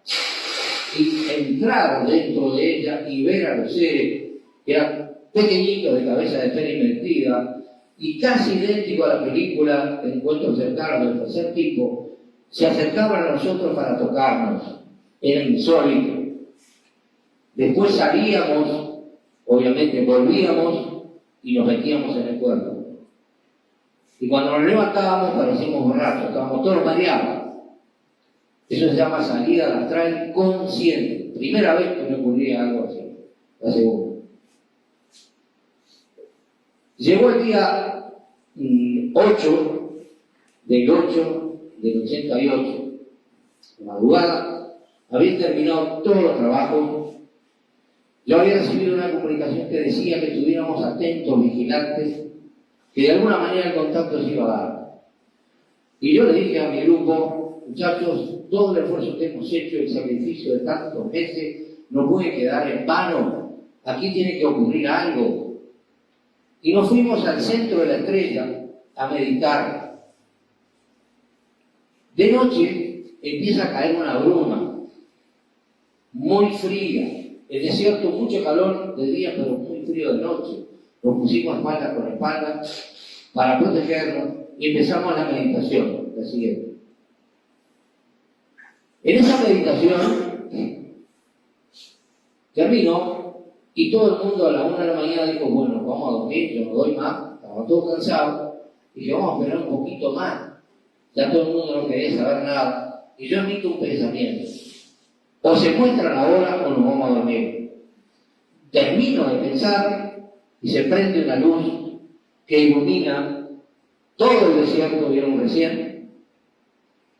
y entrar dentro de ella y ver a los seres que eran pequeñitos, de cabeza de pera invertida y casi idéntico a la película Encuentros cercanos del tercer tipo, se acercaban a nosotros para tocarnos. Era insólito. Después salíamos, obviamente volvíamos y nos metíamos en el cuerpo. Y cuando nos levantábamos parecíamos borrachos, estábamos todos mareados. Eso se llama salida al astral consciente. Primera vez que me ocurría algo así. La segunda. Llegó el día 8 del 88, de madrugada, había terminado todos los trabajos. Yo había recibido una comunicación que decía que estuviéramos atentos, vigilantes, que de alguna manera el contacto se iba a dar. Y yo le dije a mi grupo, muchachos, todo el esfuerzo que hemos hecho, el sacrificio de tantos meses, no puede quedar en vano. Aquí tiene que ocurrir algo. Y nos fuimos al centro de la estrella a meditar. De noche empieza a caer una bruma muy fría. El desierto, mucho calor de día, pero muy frío de noche. Nos pusimos espalda con espalda para protegernos y empezamos la meditación, la siguiente. En esa meditación terminó y todo el mundo a la 1 de la mañana dijo, bueno, vamos a dormir, yo no doy más, estamos todos cansados. Y dije, vamos a esperar un poquito más. Ya todo el mundo no quería saber nada. Y yo emito un pensamiento. O se muestran ahora o nos vamos a dormir. Termino de pensar y se prende una luz que ilumina todo el desierto, vieron recién,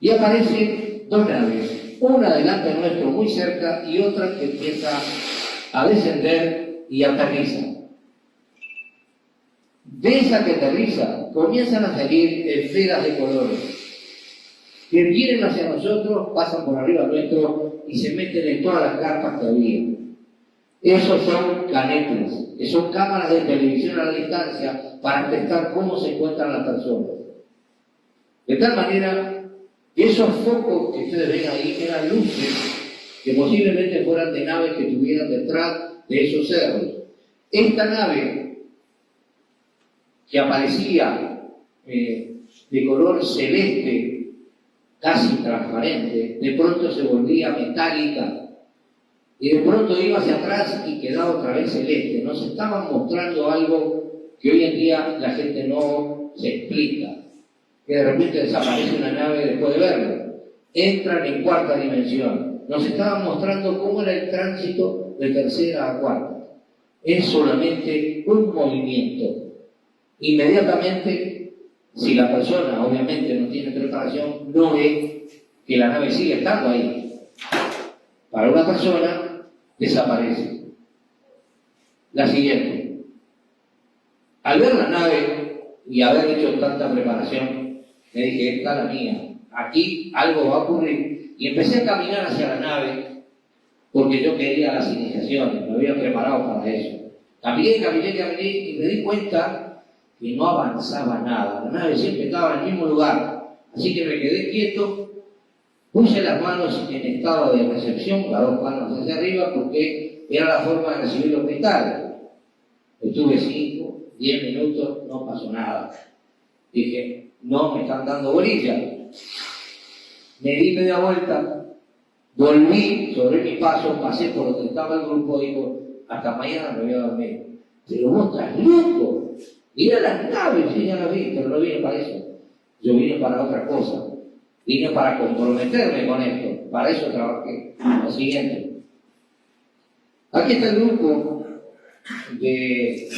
y aparecen 2 naves. una delante nuestro muy cerca y otra que empieza a descender y aterriza. De esa que aterriza comienzan a salir esferas de colores que vienen hacia nosotros, pasan por arriba nuestro y se meten en todas las carpas que había. Esos son canétulas, que son cámaras de televisión a la distancia para testar cómo se encuentran las personas. De tal manera que esos focos que ustedes ven ahí eran luces que posiblemente fueran de naves que estuvieran detrás de esos cerros. Esta nave que aparecía de color celeste, casi transparente, de pronto se volvía metálica y de pronto iba hacia atrás y quedaba otra vez celeste. Nos estaban mostrando algo que hoy en día la gente no se explica, que de repente desaparece una nave después de verlo, entran en cuarta dimensión. Nos estaban mostrando cómo era el tránsito de tercera a cuarta. Es solamente un movimiento. Inmediatamente, si la persona obviamente no tiene preparación, no ve que la nave sigue estando ahí. Para una persona, desaparece. La siguiente. Al ver la nave y haber hecho tanta preparación, me dije, esta es la mía. Aquí algo va a ocurrir. Y empecé a caminar hacia la nave porque yo quería las iniciaciones, me había preparado para eso. Caminé y me di cuenta que no avanzaba nada. La nave siempre estaba en el mismo lugar. Así que me quedé quieto, puse las manos en estado de recepción, las dos manos hacia arriba, porque era la forma de recibir los cristales. Estuve 5, 10 minutos, no pasó nada. Dije, no me están dando bolilla. Me di media vuelta, volví sobre mi paso, pasé por donde estaba el grupo, digo, hasta mañana me voy a dormir. Pero vos estás loco. Ir a las naves, sí, ya las vi, pero no vine para eso. Yo vine para otra cosa. Vine para comprometerme con esto. Para eso trabajé. Lo siguiente. Aquí está el grupo de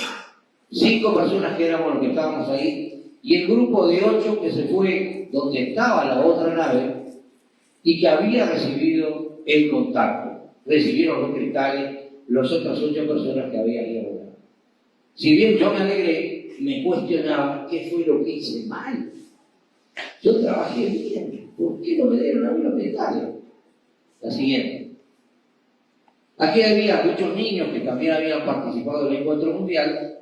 5 personas que éramos los que estábamos ahí, y el grupo de 8 que se fue donde estaba la otra nave y que había recibido el contacto. Recibieron los cristales las otras 8 personas que habían ido. Si bien yo me alegré, me cuestionaba qué fue lo que hice mal. Yo trabajé bien, ¿por qué no me dieron a mí los cristales? La siguiente. Aquí había muchos niños que también habían participado del encuentro mundial.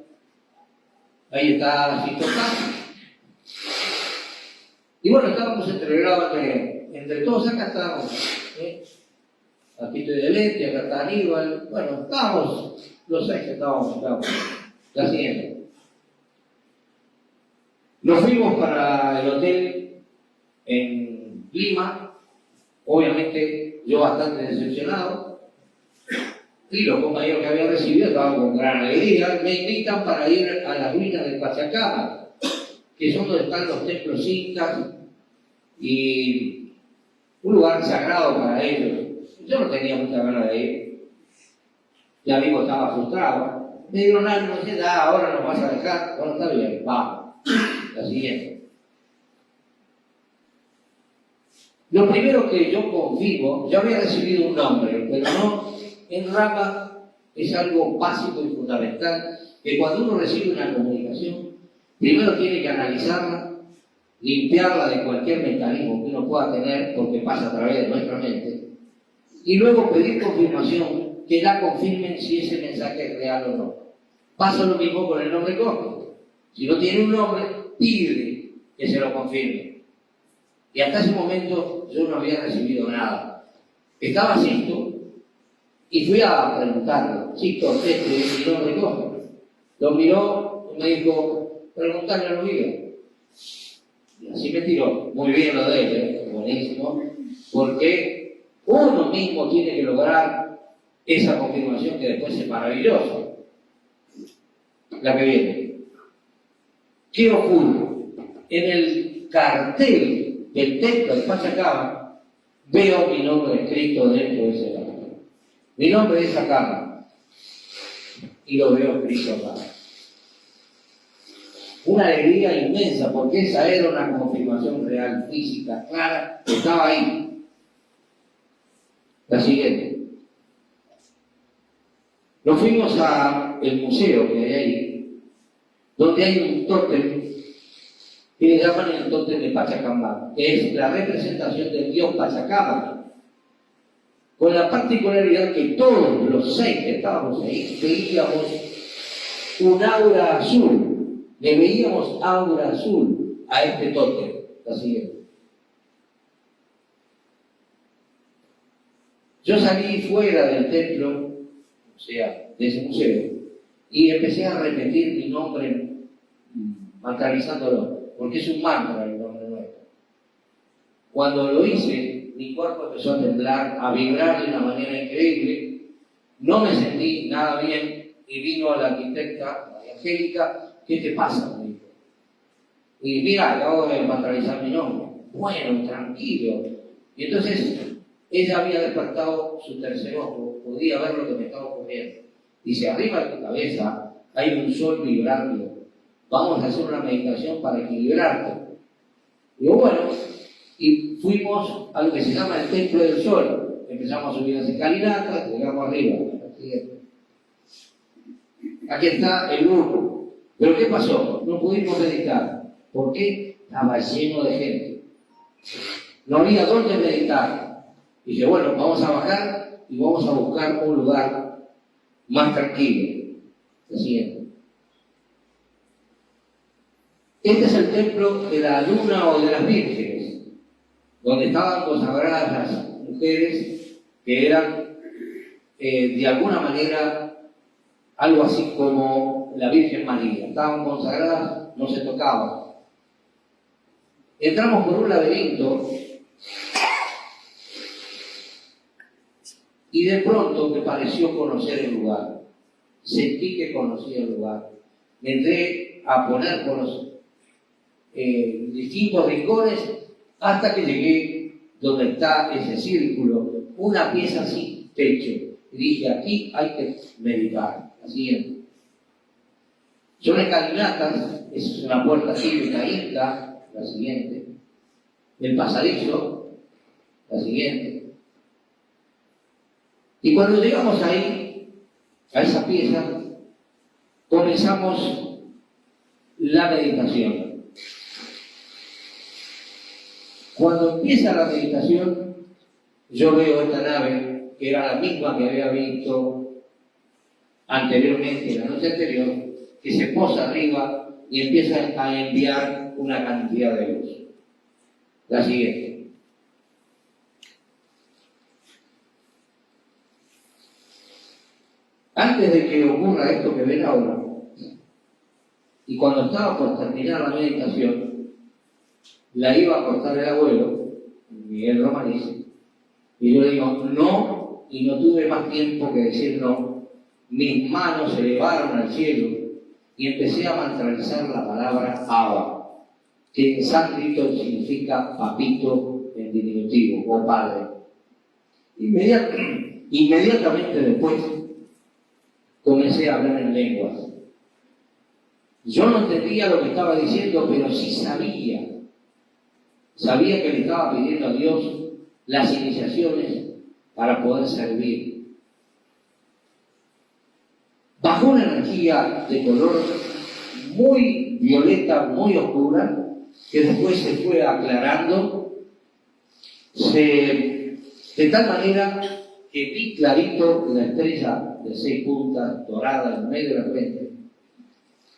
Ahí está Sisto Castro. Y bueno, estábamos entregados entre todos. Acá estábamos. Aquí estoy de Lente, acá está Aníbal. Bueno, estábamos los 6 que estábamos. La siguiente. Nos fuimos para el hotel en Lima, obviamente yo bastante decepcionado, y los compañeros que había recibido estaban con gran alegría. Me invitan para ir a las ruinas de Pachacama, que son donde están los templos incas y un lugar sagrado para ellos. Yo no tenía mucha ganas de ir, mi amigo estaba frustrado. Me dijeron algo, me dijeron, ahora nos vas a dejar. Bueno, está bien, vamos. La siguiente. Lo primero que yo confirmo, yo había recibido un nombre, pero no en rama, es algo básico y fundamental, que cuando uno recibe una comunicación, primero tiene que analizarla, limpiarla de cualquier mecanismo que uno pueda tener, porque pasa a través de nuestra mente, y luego pedir confirmación, que la confirmen si ese mensaje es real o no. Pasa lo mismo con el nombre cósmico. Si no tiene un nombre, pide que se lo confirme. Y hasta ese momento yo no había recibido nada. Estaba Sisto y fui a preguntarle, Sisto, este es mi nombre cósmico. Lo miró y me dijo, preguntarle a los guías. Y así me tiró. Muy bien lo de él, buenísimo. Porque uno mismo tiene que lograr esa confirmación que después es maravillosa. La que viene. ¿Qué ocurre? En el cartel del templo de Pachacama veo mi nombre escrito dentro de ese cartel. Mi nombre es acá y lo veo escrito acá. Una alegría inmensa, porque esa era una confirmación real, física, clara, que estaba ahí. La siguiente. Nos fuimos al museo que hay ahí, donde hay un tótem que le llaman el tótem de Pachacamac, que es la representación del dios Pachacamac, con la particularidad que todos los 6 que estábamos ahí veíamos un aura azul, le veíamos aura azul a este tótem. La siguiente. Yo salí fuera del templo, o sea, de ese museo, y empecé a repetir mi nombre mentalizándolo, porque es un mantra el nombre nuestro. Cuando lo hice, mi cuerpo empezó a temblar, a vibrar de una manera increíble, no me sentí nada bien, y vino la arquitecta, María Angélica, ¿qué te pasa? Me dijo. Y mira, acabo de mentalizar mi nombre. Bueno, tranquilo. Y entonces, ella había despertado su tercer ojo, podía ver lo que me estaba ocurriendo. Dice, arriba de tu cabeza hay un sol vibrando. Vamos a hacer una meditación para equilibrarte. Digo, bueno, y fuimos a lo que se llama el Templo del Sol. Empezamos a subir las escalinatas, llegamos arriba. Aquí está el grupo. ¿Pero qué pasó? No pudimos meditar. ¿Por qué? Estaba lleno de gente. No había dónde meditar. Y dije, bueno, vamos a bajar y vamos a buscar un lugar más tranquilo. Lo siguiente. Este es el templo de la luna o de las vírgenes, donde estaban consagradas las mujeres que eran, de alguna manera, algo así como la Virgen María. Estaban consagradas, no se tocaban. Entramos por un laberinto y de pronto me pareció conocer el lugar. Sentí que conocía el lugar. Me entré a poner por los distintos rincones hasta que llegué donde está ese círculo, una pieza sin techo. Y dije, aquí hay que meditar. La siguiente. Son escalinatas, es una puerta típica inca. La siguiente. El pasadizo. La siguiente. Y cuando llegamos ahí, a esa pieza, comenzamos la meditación. Cuando empieza la meditación, yo veo esta nave, que era la misma que había visto anteriormente, la noche anterior, que se posa arriba y empieza a enviar una cantidad de luz. La siguiente. Antes de que ocurra esto que ven ahora, y cuando estaba por terminar la meditación, la iba a cortar el abuelo, Miguel Romaniz, y yo le digo, no, y no tuve más tiempo que decir no. Mis manos se elevaron al cielo y empecé a mantralizar la palabra Abba, que en sánscrito significa papito en diminutivo, o padre. Inmediatamente después comencé a hablar en lenguas. Yo no entendía lo que estaba diciendo, pero sí sabía que le estaba pidiendo a Dios las iniciaciones para poder servir. Bajó una energía de color muy violeta, muy oscura, que después se fue aclarando, de tal manera que vi clarito la estrella de 6 puntas dorada en medio de la frente,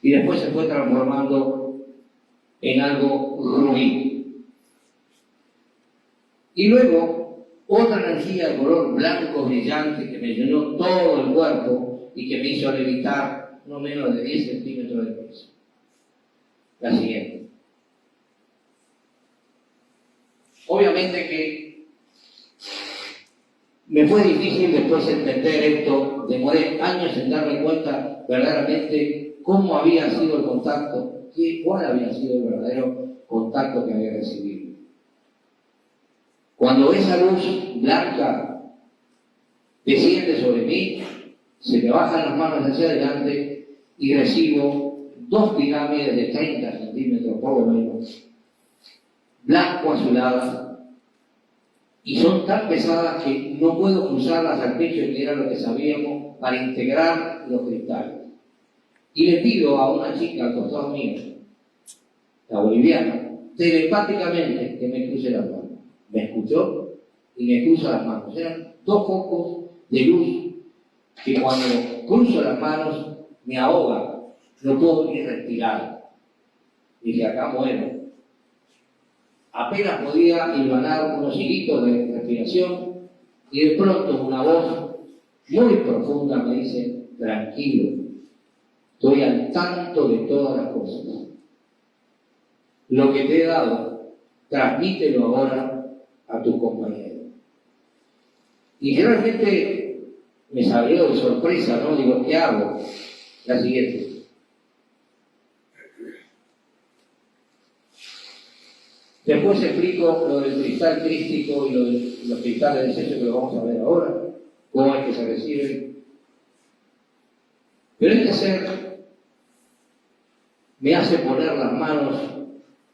y después se fue transformando en algo rubí. Y luego, otra energía de color blanco brillante que me llenó todo el cuerpo y que me hizo levitar no menos de 10 centímetros de peso. La siguiente. Obviamente que me fue difícil después entender esto, demoré años en darme cuenta verdaderamente cómo había sido el contacto, cuál había sido el verdadero contacto que había recibido. Cuando esa luz blanca desciende sobre mí, se me bajan las manos hacia adelante y recibo 2 pirámides de 30 centímetros por lo menos, blanco azuladas, y son tan pesadas que no puedo cruzarlas al pecho, que era lo que sabíamos, para integrar los cristales. Y le pido a una chica al costado mío, la boliviana, telepáticamente que me cruce las manos. Me escuchó y me cruza las manos. Eran dos focos de luz que cuando cruzo las manos me ahogan, no puedo ni respirar. Dije, acá muero. Apenas podía hilvanar unos hilitos de respiración y de pronto una voz muy profunda me dice, tranquilo, estoy al tanto de todas las cosas. Lo que te he dado, transmítelo ahora a tus compañeros. Y realmente me salió de sorpresa, ¿no? Digo, ¿qué hago? La siguiente. Después explico lo del cristal crístico y lo de los cristales de sello que lo vamos a ver ahora, cómo es que se reciben. Pero este ser me hace poner las manos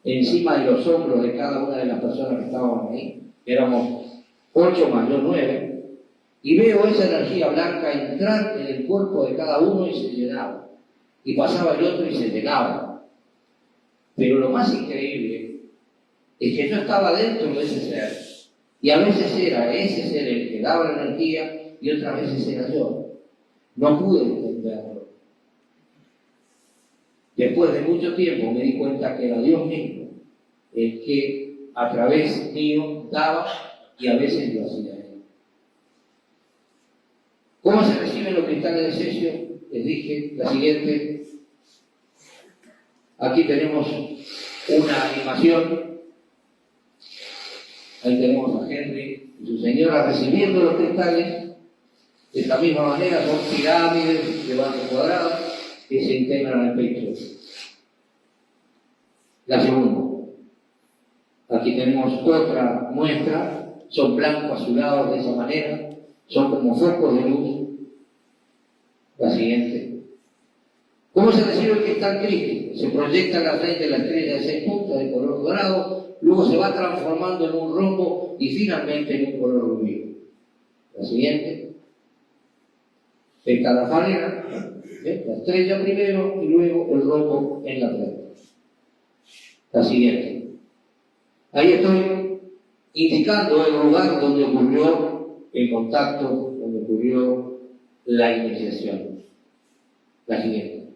encima de los hombros de cada una de las personas que estaban ahí. Éramos 8 más yo 9. Y veo esa energía blanca entrar en el cuerpo de cada uno y se llenaba. Y pasaba el otro y se llenaba. Pero lo más increíble es que yo estaba dentro de ese ser. Y a veces era ese ser el que daba la energía y otras veces era yo. No pude entenderlo. Después de mucho tiempo me di cuenta que era Dios mismo el que a través mío daba y a veces lo hacía él. ¿Cómo se reciben los cristales de sello? Les dije la siguiente. Aquí tenemos una animación. Ahí tenemos a Henry y su señora recibiendo los cristales. De esta misma manera son pirámides de base cuadrada que se integran al pecho. La segunda. Aquí tenemos otra muestra. Son blancos azulados de esa manera. Son como focos de luz. La siguiente. ¿Cómo se recibe el cristal crístico? Se proyecta en la frente de la estrella de 6 puntas de color dorado, luego se va transformando en un rombo y finalmente en un color rubí. La siguiente. Está la falena, la estrella primero y luego el rombo en la frente. La siguiente. Ahí estoy indicando el lugar donde ocurrió el contacto, donde ocurrió la iniciación. La siguiente.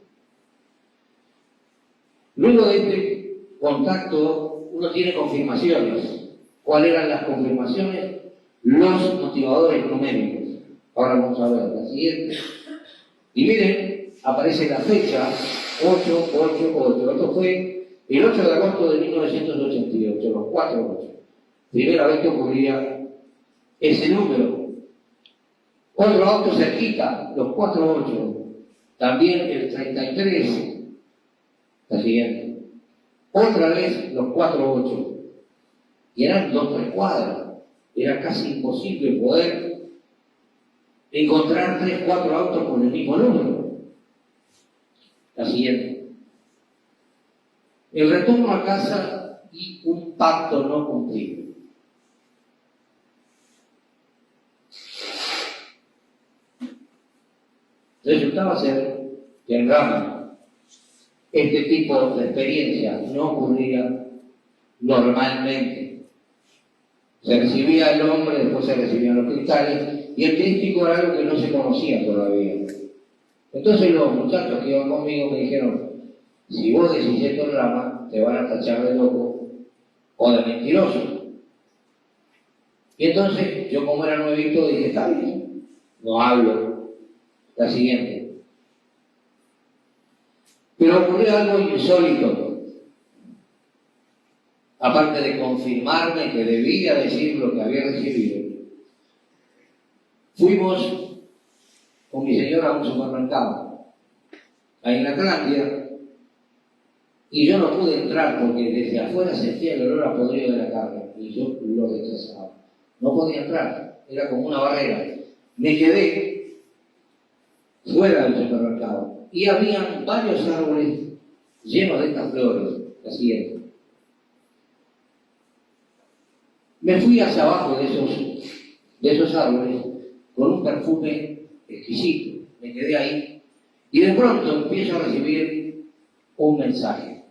Luego de este contacto, uno tiene confirmaciones. ¿Cuáles eran las confirmaciones? Los motivadores numéricos. Ahora vamos a ver la siguiente. Y miren, aparece la fecha 888. Esto fue el 8 de agosto de 1988, los 4-8. Primera vez que ocurría ese número. Otro auto cerquita, los 4-8. También el 33. La siguiente. Otra vez los 4-8. Y eran 2-3 cuadras. Era casi imposible poder encontrar 3-4 autos con el mismo número. La siguiente. El retorno a casa y un pacto no cumplido. Resultaba ser que en Rama este tipo de experiencia no ocurría normalmente. Se recibía el hombre, después se recibían los cristales, y el crístico era algo que no se conocía todavía. Entonces los muchachos que iban conmigo me dijeron, si vos decís esto en Rama, te van a tachar de loco o de mentiroso. Y entonces yo, como era nuevito, dije, está bien, no hablo. La siguiente. Pero ocurrió algo insólito. Aparte de confirmarme que debía decir lo que había recibido, fuimos con mi señora a un supermercado, ahí en Atlántida, y yo no pude entrar porque desde afuera sentía el olor a podrido de la carne, y yo lo rechazaba. No podía entrar, era como una barrera. Me quedé fuera del supermercado y habían varios árboles llenos de estas flores. La siguiente. Me fui hacia abajo de esos árboles con un perfume exquisito. Me quedé ahí y de pronto empiezo a recibir un mensaje.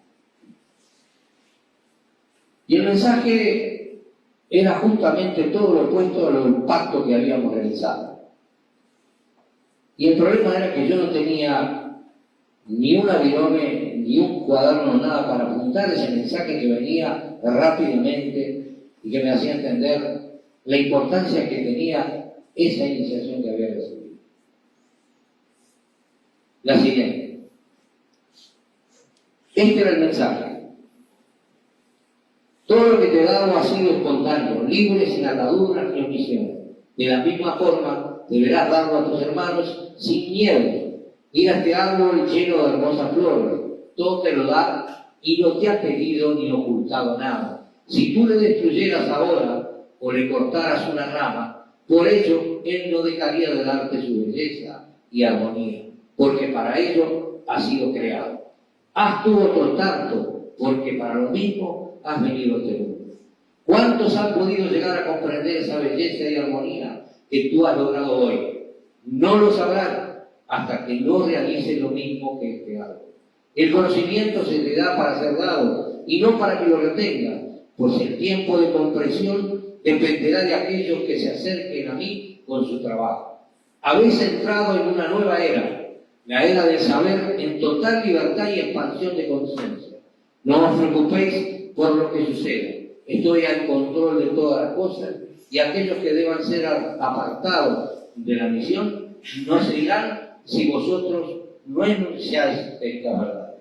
Y el mensaje era justamente todo lo opuesto al pacto que habíamos realizado. Y el problema era que yo no tenía ni un avirome, ni un cuaderno, nada para apuntar ese mensaje que venía rápidamente y que me hacía entender la importancia que tenía esa iniciación que había recibido. La siguiente. Este era el mensaje. Todo lo que te he dado ha sido espontáneo, libre, sin ataduras ni omisiones. De la misma forma, deberás darlo a tus hermanos sin miedo. Mira este árbol lleno de hermosas flores. Todo te lo da y no te ha pedido ni ocultado nada. Si tú le destruyeras ahora o le cortaras una rama, por ello él no dejaría de darte su belleza y armonía, porque para ello ha sido creado. Haz tú otro tanto, porque para lo mismo has venido a este mundo. ¿Cuántos han podido llegar a comprender esa belleza y armonía que tú has logrado hoy? No lo sabrán hasta que no realicen lo mismo que este árbol. El conocimiento se te da para ser dado y no para que lo retengas, pues el tiempo de comprensión dependerá de aquellos que se acerquen a mí con su trabajo. Habéis entrado en una nueva era, la era del saber en total libertad y expansión de conciencia. No os preocupéis por lo que suceda. Estoy al control de todas las cosas y aquellos que deban ser apartados de la misión no se irán si vosotros no enunciáis esta verdad.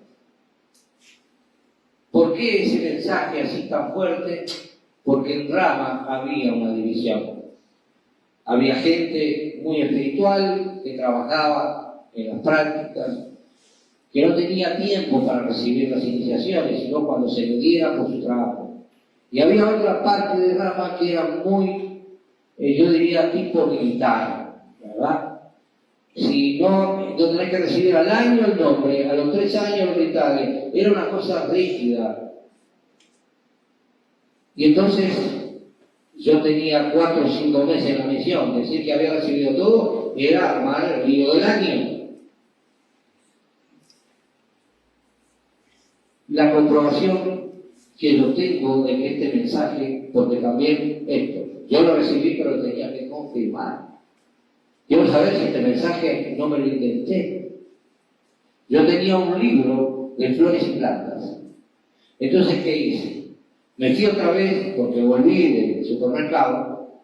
¿Por qué ese mensaje así tan fuerte? Porque en Rama había una división. Había gente muy espiritual que trabajaba en las prácticas, que no tenía tiempo para recibir las iniciaciones, sino cuando se le diera por su trabajo. Y había otra parte de Rama que era muy, yo diría, tipo militar, ¿verdad? Si no tenés que recibir al año el nombre, a los 3 años los militares, era una cosa rígida. Y entonces yo tenía 4 o 5 meses en la misión, decir que había recibido todo era armar el lío del año. La comprobación que yo tengo de que este mensaje, porque también esto, yo lo recibí pero lo tenía que confirmar. Quiero saber si este mensaje no me lo inventé. Yo tenía un libro de flores y plantas. Entonces, ¿qué hice? Me fui otra vez, porque volví del supermercado,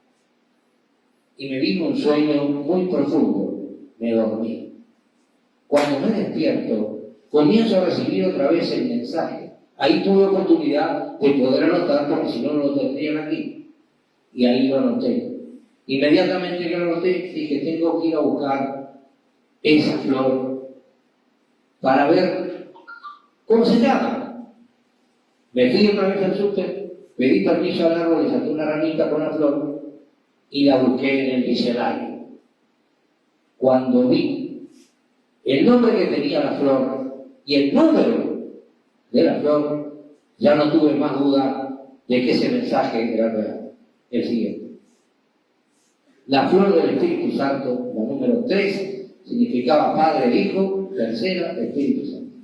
y me vino un sueño muy profundo. Me dormí. Cuando me despierto, comienzo a recibir otra vez el mensaje. Ahí tuve oportunidad de poder anotar, porque si no, no lo tendrían aquí. Y ahí lo anoté. Inmediatamente que lo anoté, dije, tengo que ir a buscar esa flor para ver cómo se llama. Me fui otra vez al súper, pedí permiso al árbol, le saqué una ramita con la flor y la busqué en el diccionario. Cuando vi el nombre que tenía la flor y el número de la flor, ya no tuve más duda de que ese mensaje era real. El siguiente. La flor del Espíritu Santo, la número 3, significaba Padre, Hijo, tercera, Espíritu Santo.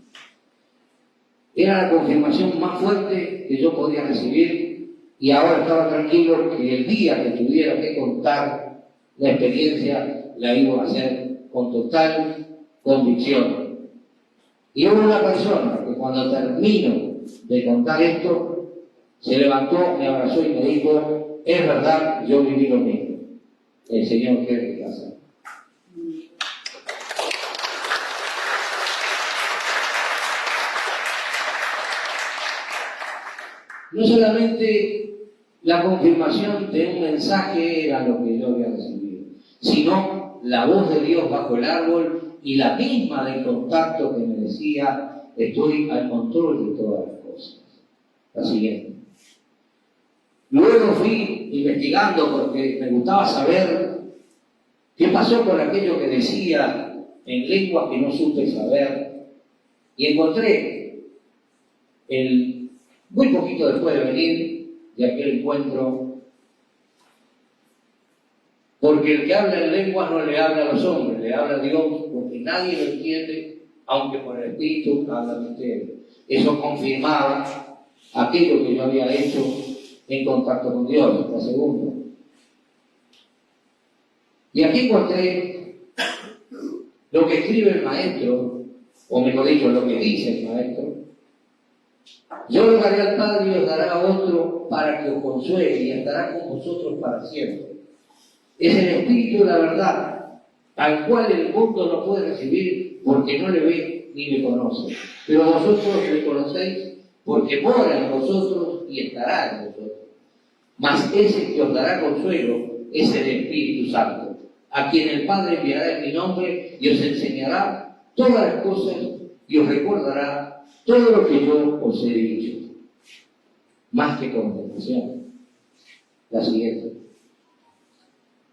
Era la confirmación más fuerte que yo podía recibir y ahora estaba tranquilo que el día que tuviera que contar la experiencia la iba a hacer con total convicción. Y hubo una persona que cuando termino de contar esto, se levantó, me abrazó y me dijo, es verdad, yo viví lo mismo. El Señor quiere que pase. No solamente la confirmación de un mensaje era lo que yo había recibido, sino la voz de Dios bajo el árbol y la misma del contacto que me decía, estoy al control de todas las cosas. La siguiente. Luego fui investigando porque me gustaba saber qué pasó con aquello que decía en lengua que no supe saber y encontré muy poquito después de venir de aquel encuentro Porque el que habla en lenguas no le habla a los hombres, le habla a Dios, porque nadie lo entiende, aunque por el Espíritu habla al misterio. Eso confirmaba aquello que yo había hecho en contacto con Dios, la segunda. Y aquí encontré lo que escribe el maestro, o mejor dicho, lo que dice el maestro. Yo le daré al Padre y os dará a otro para que os consuele y estará con vosotros para siempre. Es el Espíritu de la verdad, al cual el mundo no puede recibir porque no le ve ni le conoce. Pero vosotros le conocéis porque mora en vosotros y estará en vosotros. Mas ese que os dará consuelo es el Espíritu Santo, a quien el Padre enviará en mi nombre y os enseñará todas las cosas y os recordará todo lo que yo os he dicho. Más que condenación. La siguiente.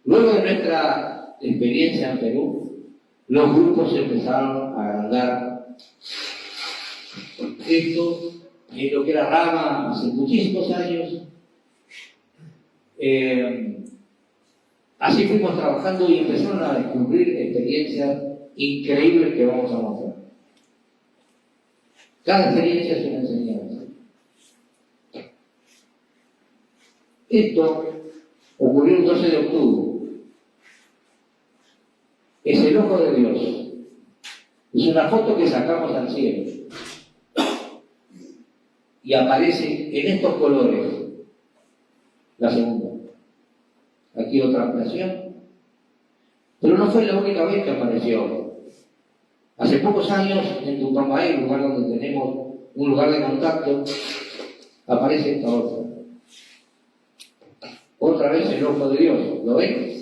Luego de nuestra experiencia en Perú, los grupos empezaron a agrandar. Esto es lo que era Rama hace muchísimos años. Así fuimos trabajando y empezaron a descubrir experiencias increíbles que vamos a mostrar. Cada experiencia es una enseñanza. Esto ocurrió el 12 de octubre. Es el ojo de Dios. Es una foto que sacamos al cielo. Y aparece en estos colores. La segunda. Aquí otra ampliación. Pero no fue la única vez que apareció. Hace pocos años, en Tupambaé, el lugar donde tenemos un lugar de contacto, aparece esta otra. Otra vez el ojo de Dios. ¿Lo ven?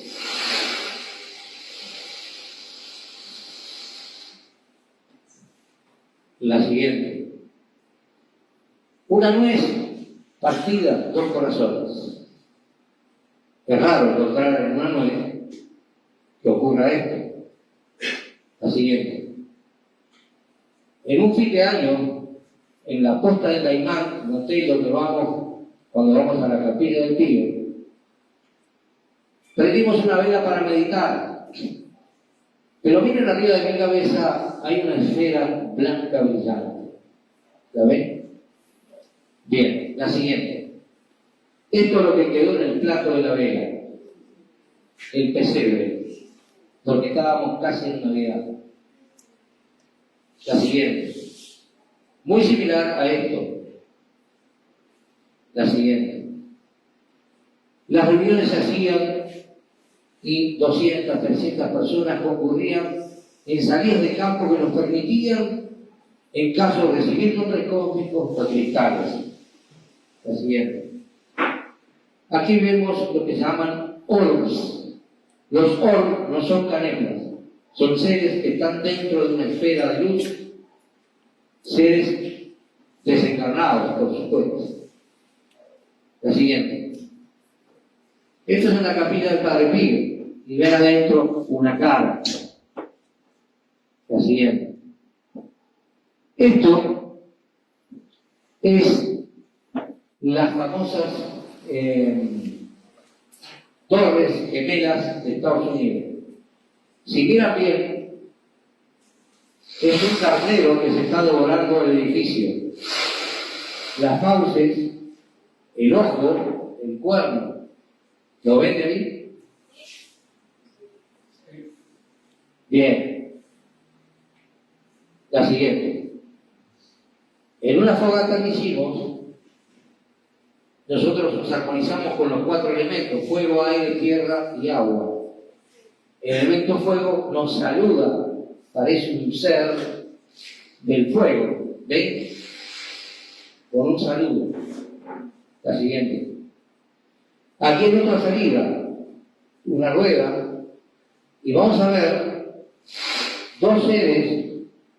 La siguiente. Una nuez partida, 2 corazones. Es raro encontrar en una nuez que ocurra esto. La siguiente. En un fin de año, en la costa de Caimán, un hotel donde vamos cuando vamos a la capilla del Tío, prendimos una vela para meditar. Pero miren arriba de mi cabeza, hay una esfera blanca brillante. ¿La ven? Bien, la siguiente. Esto es lo que quedó en el plato de la vela. El pesebre. Porque estábamos casi en Navidad. La siguiente. Muy similar a esto. La siguiente. Las reuniones se hacían y 200, 300 personas concurrían en salidas de campo que nos permitían, en caso de recibir nombres cósmicos o cristales. La siguiente. Aquí vemos lo que se llaman orbs. Los orbs no son canelas, son seres que están dentro de una esfera de luz, seres desencarnados, por supuesto. La siguiente. Esto es una capilla del Padre Pío y ven adentro una cara. La siguiente. Esto es las famosas torres gemelas de Estados Unidos. Si miran bien, es un carnero que se está devorando el edificio. Las fauces, el ojo, el cuerno. ¿Lo ven de ahí? Bien. La siguiente. En una fogata que hicimos, nosotros nos armonizamos con los 4 elementos: fuego, aire, tierra y agua. El elemento fuego nos saluda, parece un ser del fuego, ¿ven? Con un saludo. La siguiente. Aquí en otra salida, una rueda, y vamos a ver 2 seres,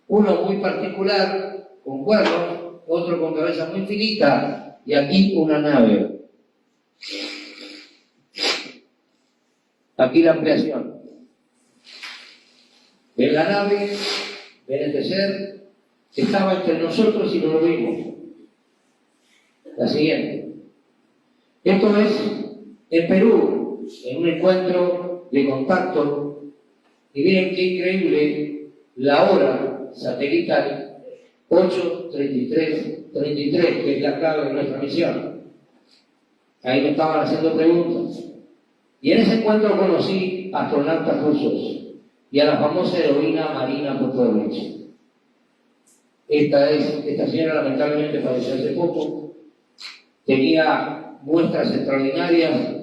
uno muy particular, con cuernos, otro con cabeza muy finita, y aquí una nave. Aquí la ampliación. ¿Ven la nave? ¿Ven este ser? Estaba entre nosotros y no lo vimos. La siguiente. Esto es en Perú, en un encuentro de contacto. Y miren qué increíble la hora satelital 8:33:33, que es la clave de nuestra misión. Ahí me estaban haciendo preguntas. Y en ese encuentro conocí astronautas rusos y a la famosa heroína Marina Popovich. Esta señora lamentablemente falleció hace poco. Tenía muestras extraordinarias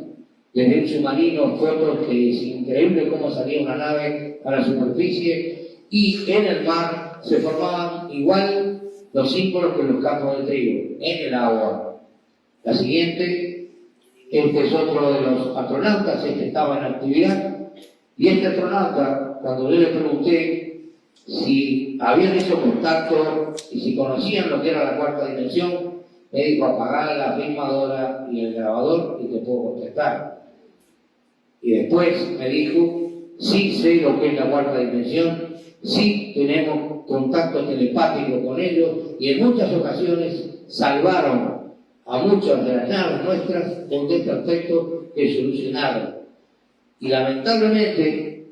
desde un submarino, fotos que es increíble cómo salía una nave a la superficie, y en el mar se formaban igual los símbolos que los campos de trigo, en el agua. La siguiente, este es otro de los astronautas, este estaba en actividad, y este astronauta, cuando yo le pregunté si habían hecho contacto y si conocían lo que era la cuarta dimensión, me dijo: apagar la filmadora y el grabador y te puedo contestar. Y después me dijo: sí sé lo que es la cuarta dimensión, sí tenemos contacto telepático con ellos, y en muchas ocasiones salvaron a muchas de las naves nuestras con este aspecto que solucionaron. Y lamentablemente,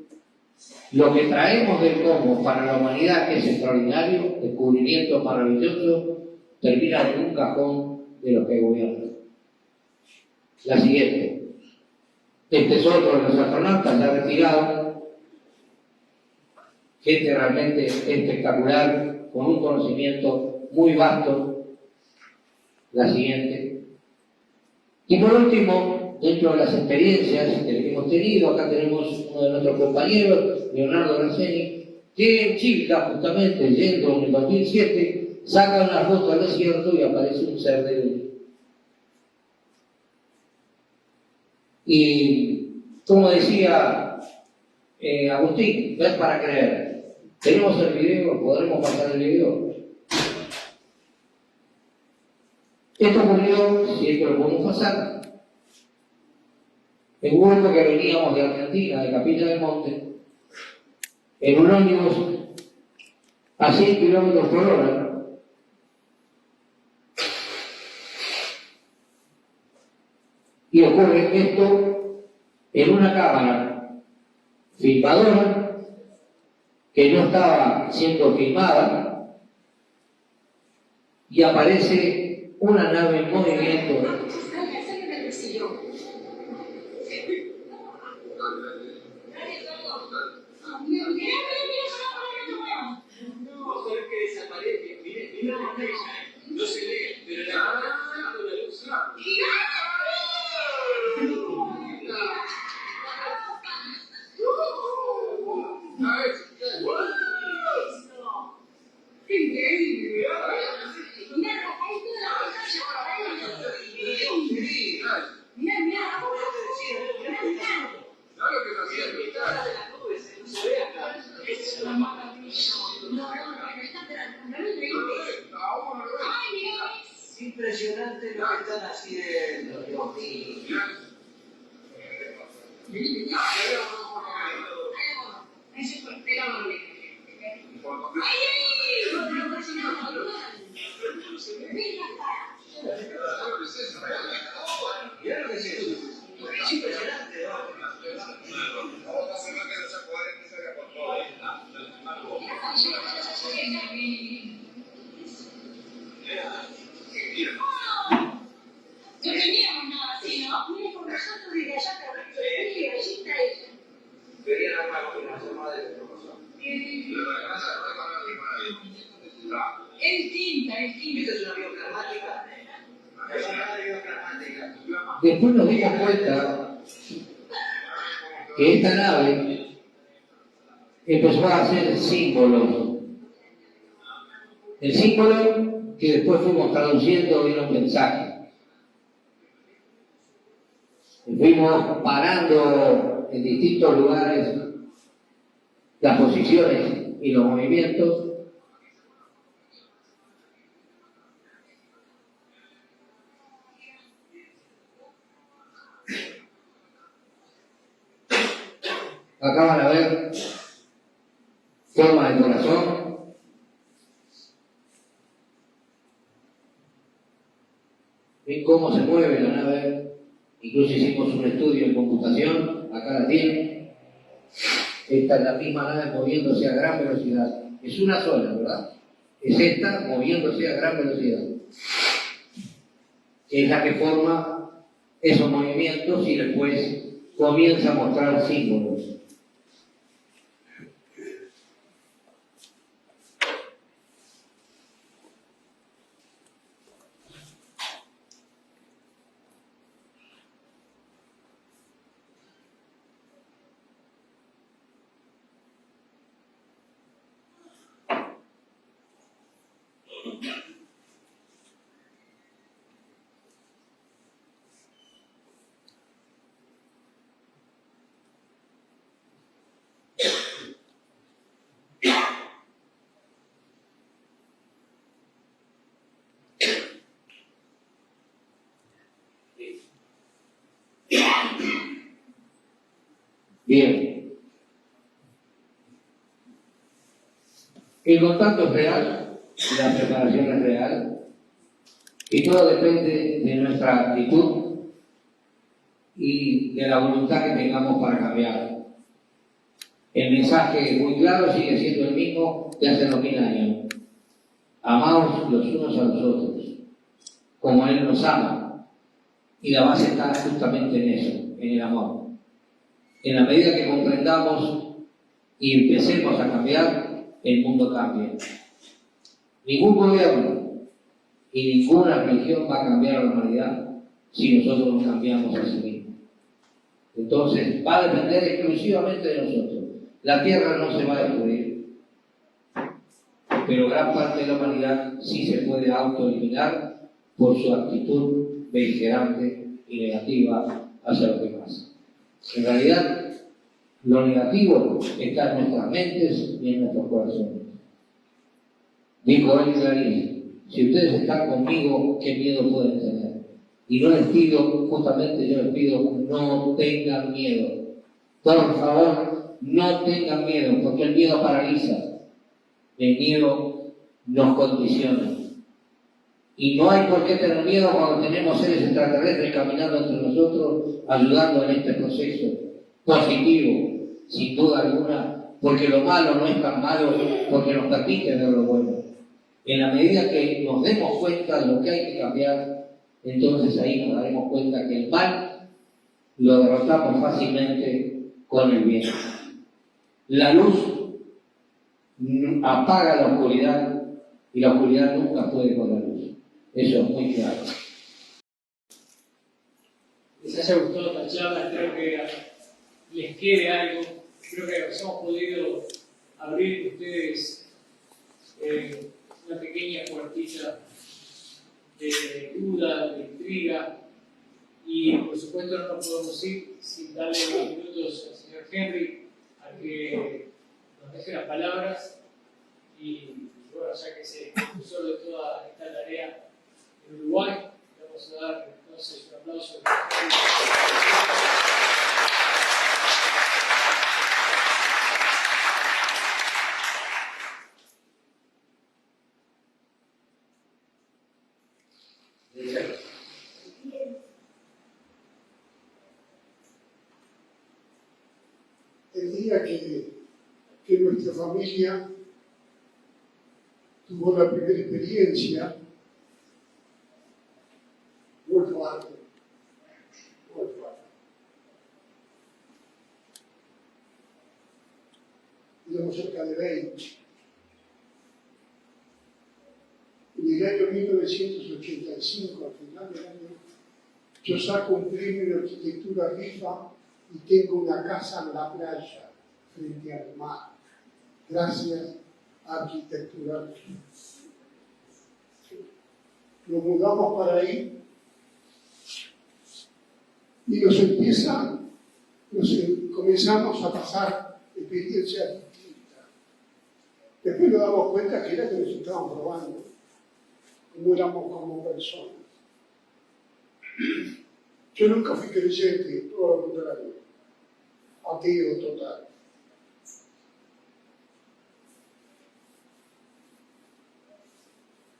lo que traemos del cosmos para la humanidad, que es extraordinario, descubrimiento maravilloso, termina en un cajón de los que gobiernan. La siguiente. Este es otro de los astronautas ya retirado, gente realmente espectacular, con un conocimiento muy vasto. La siguiente. Y por último, dentro de las experiencias que hemos tenido, acá tenemos uno de nuestros compañeros, Leonardo Grasseni, que en Chilca, justamente yendo en el 2007, saca una foto al desierto y aparece un ser de luz. Y como decía Agustín, no es para creer. Tenemos el video, podremos pasar el video. Esto ocurrió, si es que lo podemos pasar, en un momento que veníamos de Argentina, de Capilla del Monte, en un ómnibus a 100 kilómetros por hora. Y ocurre esto en una cámara filmadora que no estaba siendo filmada, y aparece una nave en movimiento.
No se lee, pero la cámara de la luz. Increíble. Mira, mira, ¿sabes lo que nos hacía mitad de las nubes? No se ve acá. Es una maravilla. Es impresionante lo que están haciendo, Dios mío. Es impresionante, no teníamos nada así, ¿no? Mira, con nosotros desde allá que allí está ella. Querían alguna confirmación más de nuestro corazón. Es distinta, es distinta. Esta es una bioplasmática. Es una bioplasmática.
Después nos dimos cuenta que esta nave empezó a hacer símbolos. El símbolo que después fuimos traduciendo en un mensaje. Fuimos parando en distintos lugares las posiciones y los movimientos. Acá van a ver forma de corazón. Ven cómo se mueve la nave. Incluso hicimos un estudio en computación. Acá la tienen. Esta es la misma nave moviéndose a gran velocidad. Es una sola, ¿verdad? Es esta moviéndose a gran velocidad. Es la que forma esos movimientos y después comienza a mostrar símbolos. Bien. El contacto es real, la preparación es real, y todo depende de nuestra actitud y de la voluntad que tengamos para cambiar. El mensaje muy claro sigue siendo el mismo de hace 2000 años. Amaos los unos a los otros, como Él nos ama. Y la base está justamente en eso, en el amor. En la medida que comprendamos y empecemos a cambiar, el mundo cambia. Ningún gobierno y ninguna religión va a cambiar a la humanidad si nosotros nos cambiamos a sí mismos. Entonces, va a depender exclusivamente de nosotros. La tierra no se va a destruir, pero gran parte de la humanidad sí se puede autoeliminar por su actitud beligerante y negativa hacia los demás. En realidad, lo negativo está en nuestras mentes y en nuestros corazones. Dijo él claramente, si ustedes están conmigo, ¿qué miedo pueden tener? Y no les pido, justamente yo les pido, no tengan miedo. Por favor, no tengan miedo, porque el miedo paraliza. El miedo nos condiciona. Y no hay por qué tener miedo cuando tenemos seres extraterrestres caminando entre nosotros, ayudando en este proceso positivo, sin duda alguna, porque lo malo no es tan malo, porque nos permite ver lo bueno. En la medida que nos demos cuenta de lo que hay que cambiar, entonces ahí nos daremos cuenta que el mal lo derrotamos fácilmente con el bien. La luz apaga la oscuridad y la oscuridad nunca puede con la luz. Eso es muy claro.
Les haya gustado esta charla, espero que les quede algo. Creo que nos hemos podido abrir ustedes una pequeña puertita de duda, de intriga, y por supuesto no nos podemos ir sin darle unos minutos al señor Henry a que nos deje las palabras y bueno, ya que se impulsó de toda esta tarea en Uruguay, vamos a dar entonces un aplauso.
El día que nuestra familia tuvo la primera experiencia, muy fuerte, muy fuerte. Éramos cerca de 20. En el año 1985, al final del año, yo saco un premio de arquitectura rifa y tengo una casa en la playa, frente al mar, gracias a arquitectura rifa. Nos mudamos para ahí y comenzamos a pasar experiencias distintas. Después nos damos cuenta que era que nos estaban probando cómo éramos como personas. Yo nunca fui creyente, todo lo contrario, ateo total.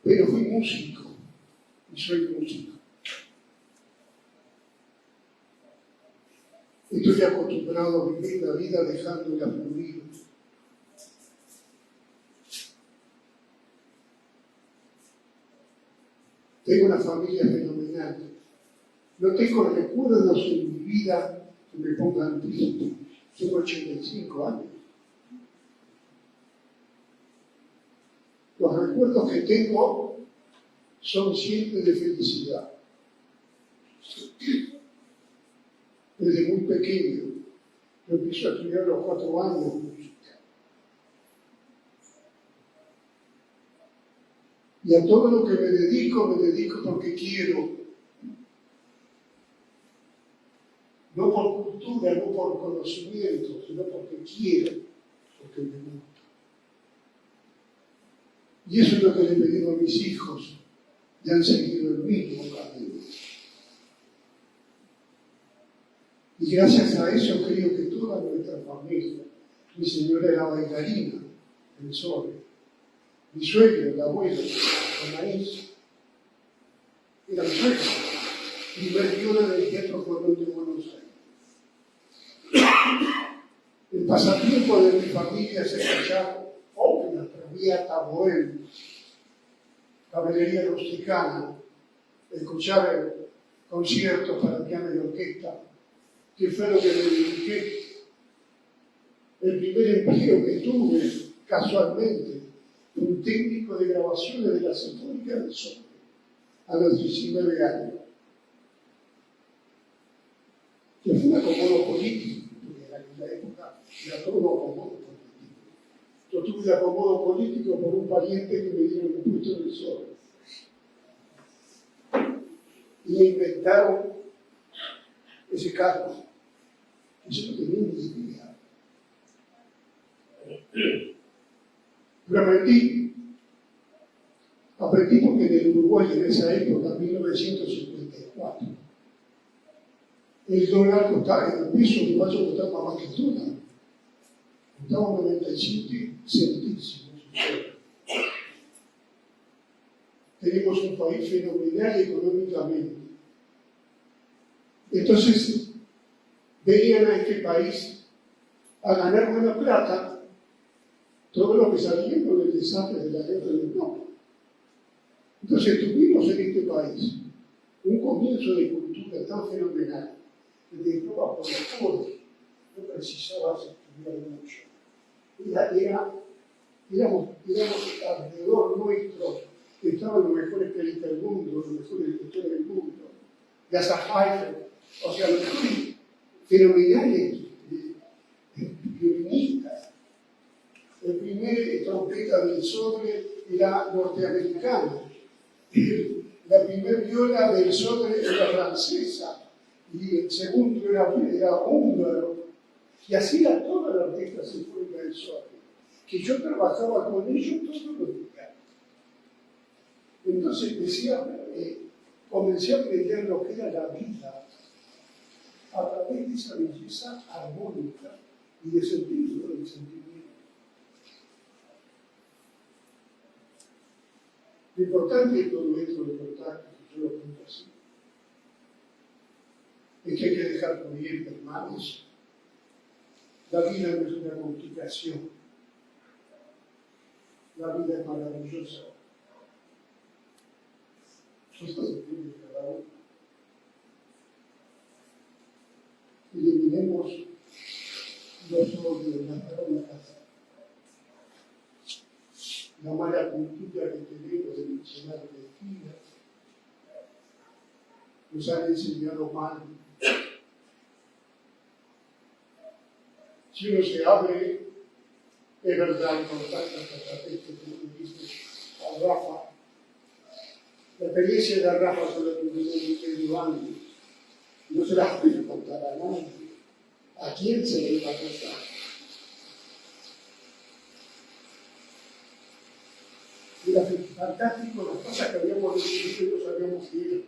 Pero fui músico y soy músico. Estoy acostumbrado a vivir la vida dejándola fluir. Tengo una familia fenomenal. No tengo recuerdos en mi vida que me pongan triste. Tengo 85 años. Los recuerdos que tengo son siempre de felicidad. Desde muy pequeño, yo empiezo a estudiar a los 4 años música. Y a todo lo que me dedico porque quiero. No por cultura, no por conocimiento, sino porque quiero, porque me gusta. Y eso es lo que le he pedido a mis hijos, y han seguido el mismo camino. Y gracias a eso creo que toda nuestra familia, mi señora era bailarina en Sobre, mi suegro, el abuelo, el maíz, era mi suegro, primer viola del Teatro Colón de Buenos Aires. El pasatiempo de mi familia es escuchar óperas, traviata, bohemia, caballería rusticana, escuchar conciertos para piano y orquesta, que fue lo que me dediqué. El primer empleo que tuve, casualmente, fue un técnico de grabaciones de la Sinfónica del Sobre, a los 19 años. Que fue un acomodo político, porque en aquella época era todo un acomodo político. Yo tuve un acomodo político por un pariente que me dieron un puesto en el Sobre. Y me inventaron ese cargo. Yo no tenía ni idea. Pero aprendí porque en el Uruguay en esa época, 1954, el dólar costaba, el peso uruguayo costaba más que el dólar. Costaba 97 centísimos. Tenemos un país fenomenal económicamente. Entonces, venían a este país a ganar buena plata todo lo que salía con el desastre de la guerra del norte. Entonces tuvimos en este país un comienzo de cultura tan fenomenal que te entraba por los poros, no precisabas estudiar mucho. Éramos alrededor nuestro, que estaban los mejores periodistas del mundo, los mejores directores del mundo, Gasa Pfeiffer, o sea, los mejores fenomenales violinistas. El primer trompeta del Sobre era norteamericano, la primera viola del Sobre era francesa, y el segundo era húngaro, y así era toda la orquesta sinfónica del Sobre, que yo trabajaba con ellos todos los días. Entonces comencé a aprender lo que era la vida a través de esa belleza armónica y de sentido, del sentimiento. Lo importante de todo esto, lo importante, que yo lo cuento así, es que hay que dejar fluir, hermanos. La vida no es una complicación. La vida es maravillosa. Esto depende de cada uno. Eliminemos los odios, las broncas, la mala cultura que tenemos de mencionar mentiras. Nos han enseñado mal. Si uno se abre, es verdad, con tantas estrategias como dijiste a Rafa. La experiencia de Rafa solo tuvimos medio año. No se las puede contar a nadie. ¿A quién se le va a contar? Era fantástico las cosas que habíamos recibido y no sabíamos qué era.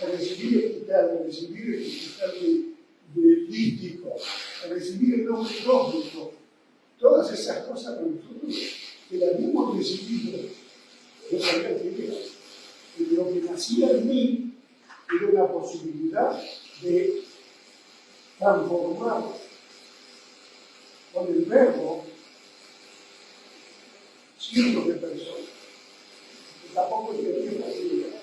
A recibir el hospital de lístico, a recibir el nombre cósmico, todas esas cosas que nosotros que las habíamos recibido, no sabíamos qué era. Y lo que nacía en mí era una posibilidad de transformado por el verbo cientos de personas. Que tampoco tenía facilidad.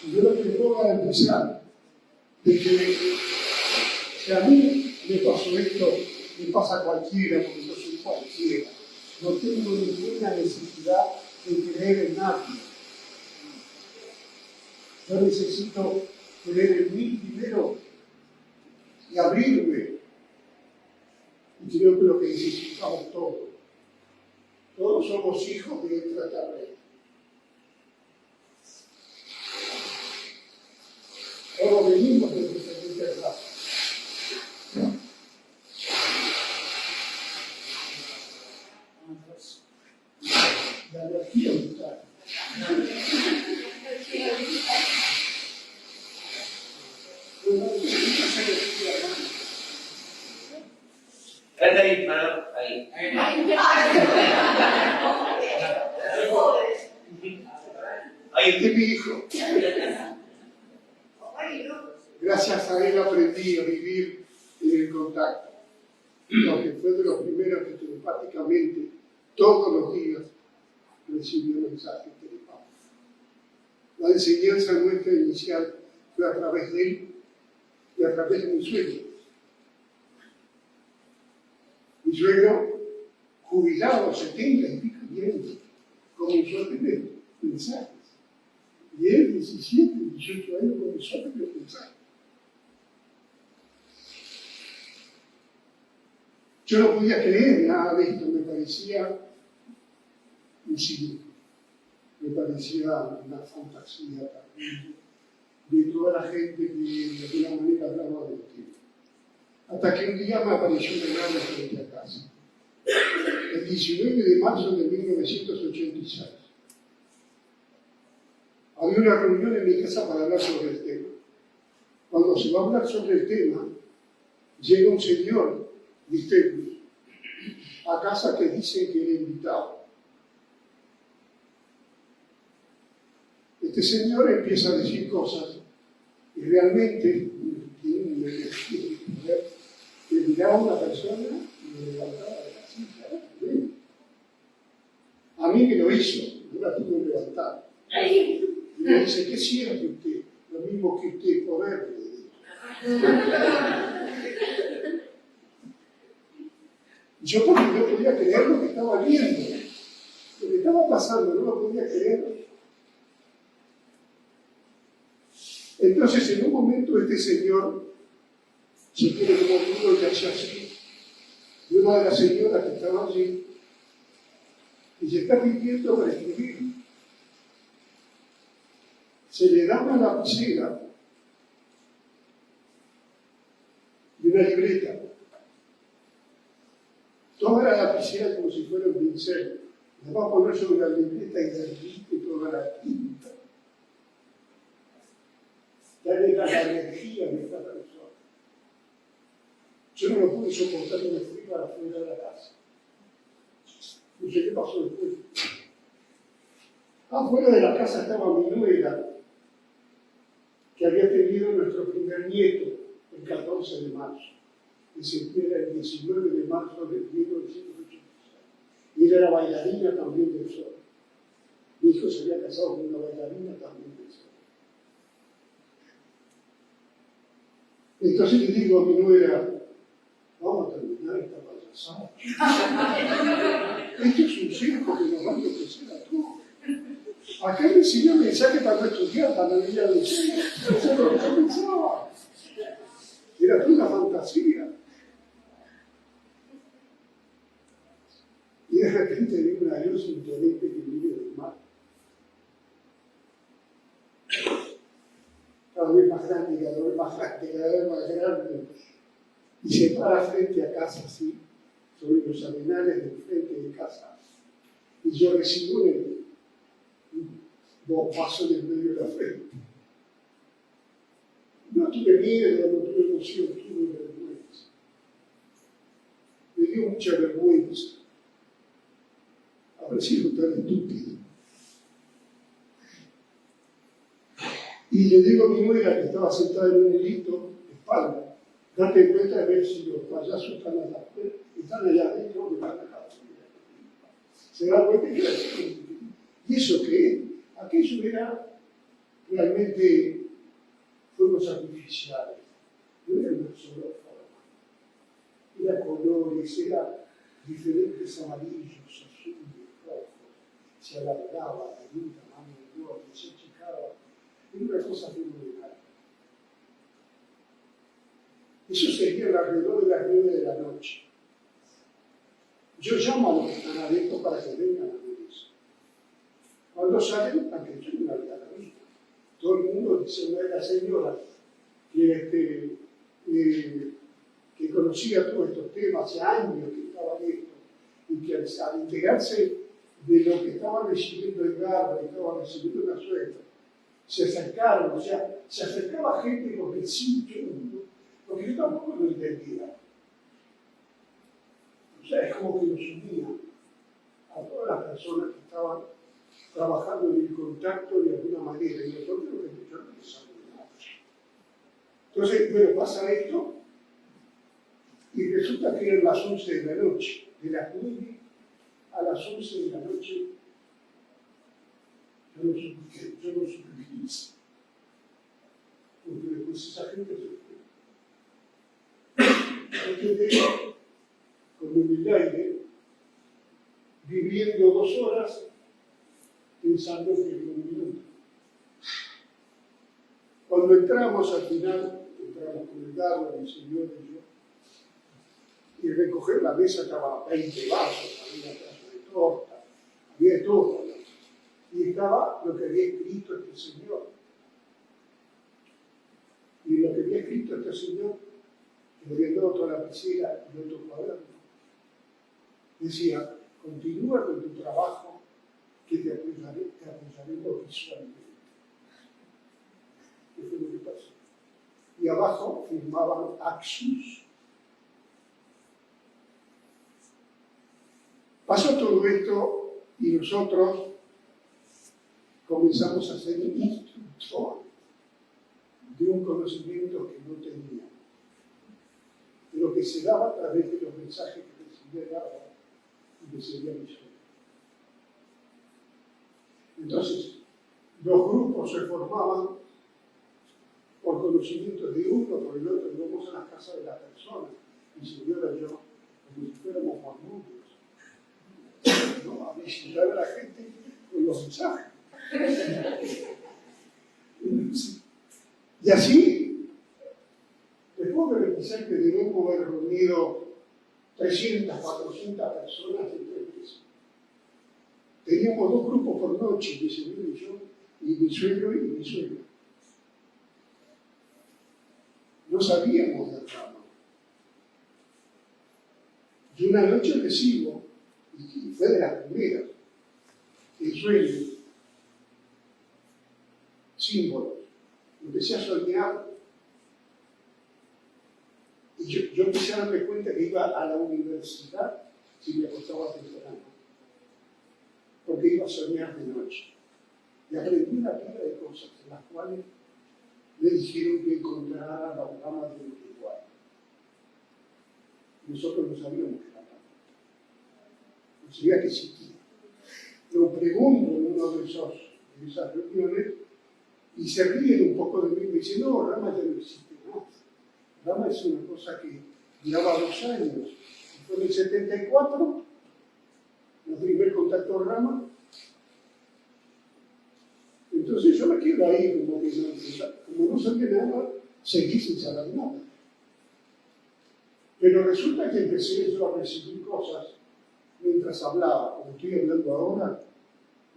Si yo no te puedo garantizar de que si a mí me pasó esto, me pasa a cualquiera, porque yo soy cualquiera. No tengo ninguna necesidad de creer en nadie. Yo necesito creer en mí primero y abrirme. Y creo que lo que necesitamos todos. Todos somos hijos de extraterrestres. Todos venimos de diferentes razas. La energía vital.
Ahí, mano, ahí.
Ahí está mi hijo. Gracias a él aprendí a vivir en el contacto. Aunque fue de los primeros que telepáticamente, todos los días, recibió mensajes telepáticos. La enseñanza nuestra inicial fue a través de él y a través de mi suegro. Mi suegro, jubilado, 70 y pico de años, comenzó a tener mensajes. Y él, 17, 18 años, comenzó a tener mensajes. Yo no podía creer nada de esto, me parecía un cine, me parecía una fantasía terrible de toda la gente que de alguna manera hablaba del tema. Hasta que un día me apareció una grande frente a casa. El 19 de marzo de 1986. Había una reunión en mi casa para hablar sobre el tema. Cuando se va a hablar sobre el tema, llega un señor misterioso a casa que dice que era invitado. Este señor empieza a decir cosas y realmente tiene una energía de poder que miraba a una persona y me levantaba de la silla. A mí me lo hizo, no la tuve que levantar. Y me dice, ¿qué siente usted? Lo mismo que usted, poder. Yo porque no podía creer lo que estaba viendo, lo que estaba pasando, no lo podía creer. Entonces, en un momento, este señor se pone como duro y hace así. Y una de las señoras que estaba allí, y se está pidiendo para escribir. Se le da una lapicera y una libreta. Toma la lapicera como si fuera un pincel. Le va a poner sobre la libreta y derrite toda la tinta. Dale la energía de esta persona. Yo no lo pude soportar y me fui para afuera de la casa. No sé qué pasó después. Afuera de la casa estaba mi nuera, que había tenido nuestro primer nieto el 14 de marzo. Que se entera el 19 de marzo de 1986. Y ella era bailarina también del sol. Mi hijo se había casado con una bailarina también del sol. Entonces le digo a mi nuera, vamos a terminar esta payasada. Esto es un circo que nos va a enloquecer a todos. Acá recibió mensaje para no estudiar, para no ir a decir. Eso es lo que yo pensaba. Era toda una fantasía. Y de repente vi una luz imponente que viene del mar. Cada vez más grande, cada vez más grande, cada vez más grande. Y se para frente a casa así, sobre los arenales del frente de casa. Y yo recibo dos pasos en el medio de la frente. No tuve miedo, no tuve emoción, tuve vergüenza. Me dio mucha vergüenza haber sido tan estúpido. Y le digo a mi nuera que estaba sentada en un hilito de espalda, Date cuenta de ver si los payasos están allá adentro o están acá. Se da cuenta que ¿y eso qué es? Aquello era realmente fuegos artificiales. No era una sola forma. Era colores, era diferentes amarillos, azules, rojos. Se alargaba de un tamaño enorme, se achicaba. Era una cosa fenomenal. Eso sería alrededor de las 9 de la noche. Yo llamo a los que están adentro para que vengan a ver eso. Cuando salen, aquello es una vida rica. Todo el mundo dice una de las señoras que conocía todos estos temas, hace años que estaba en esto, y que al enterarse de lo que estaba recibiendo el Garra y estaba recibiendo la suegra, se acercaron, o sea, se acercaba gente porque sí, porque yo tampoco lo entendía. O sea, es como que nos unía a todas las personas que estaban trabajando en el contacto de alguna manera, y nosotros lo que escuchamos no sabemos nada. Entonces, bueno, pasa esto, y resulta que eran las 11 de la noche, de las 9 a las 11 de la noche, yo no supe qué hice, porque después esa gente se fue. Yo quedé como en el aire, viviendo 2 horas, pensando que era un minuto. Cuando entramos al final, entramos con el Garra, mi señor y yo, y recoger la mesa estaba 20 vasos, había un pedazo de torta, había de todo, ¿no? Y estaba lo que había escrito este señor. Y lo que había escrito este señor, que le habían dado toda la lapicera y otro cuaderno, decía: continúa con tu trabajo, que te apoyaremos visualmente. ¿Qué fue lo que pasó? Y abajo firmaban Axus. Pasó todo esto y nosotros comenzamos a ser instructor de un conocimiento que no teníamos, pero que se daba a través de los mensajes que recibía Garra y que recibía mi sueño. Entonces, los grupos se formaban por conocimiento de uno, por el otro, íbamos a las casas de las personas, mi señora y yo, como si fuéramos mamutos, ¿no? A visitar a la gente con los mensajes. Y así, después de pensar que debemos haber reunido 300, 400 personas en 3 meses. Teníamos 2 grupos por noche, mi señor y yo, y mi suegro y mi suegra. No sabíamos del ramo. Y una noche recibo, y fue de las primeras, el sueño, símbolos. Empecé a soñar, y yo empecé a darme cuenta que iba a la universidad si me acostaba temprano, porque iba a soñar de noche. Y aprendí una pila de cosas, en las cuales me dijeron que encontrara las ramas del Uruguay. Nosotros no sabíamos que era rama. No sabía que existía. Lo pregunto en una de esas reuniones y se ríen un poco de mí y me dicen: no, rama ya no existe más. Rama es una cosa que duraba 2 años. Y fue en el 74, el primer contacto rama. Entonces yo me quedo ahí como no sabía nada, seguí sin saber nada. Pero resulta que empecé yo a recibir cosas mientras hablaba. Como estoy hablando ahora,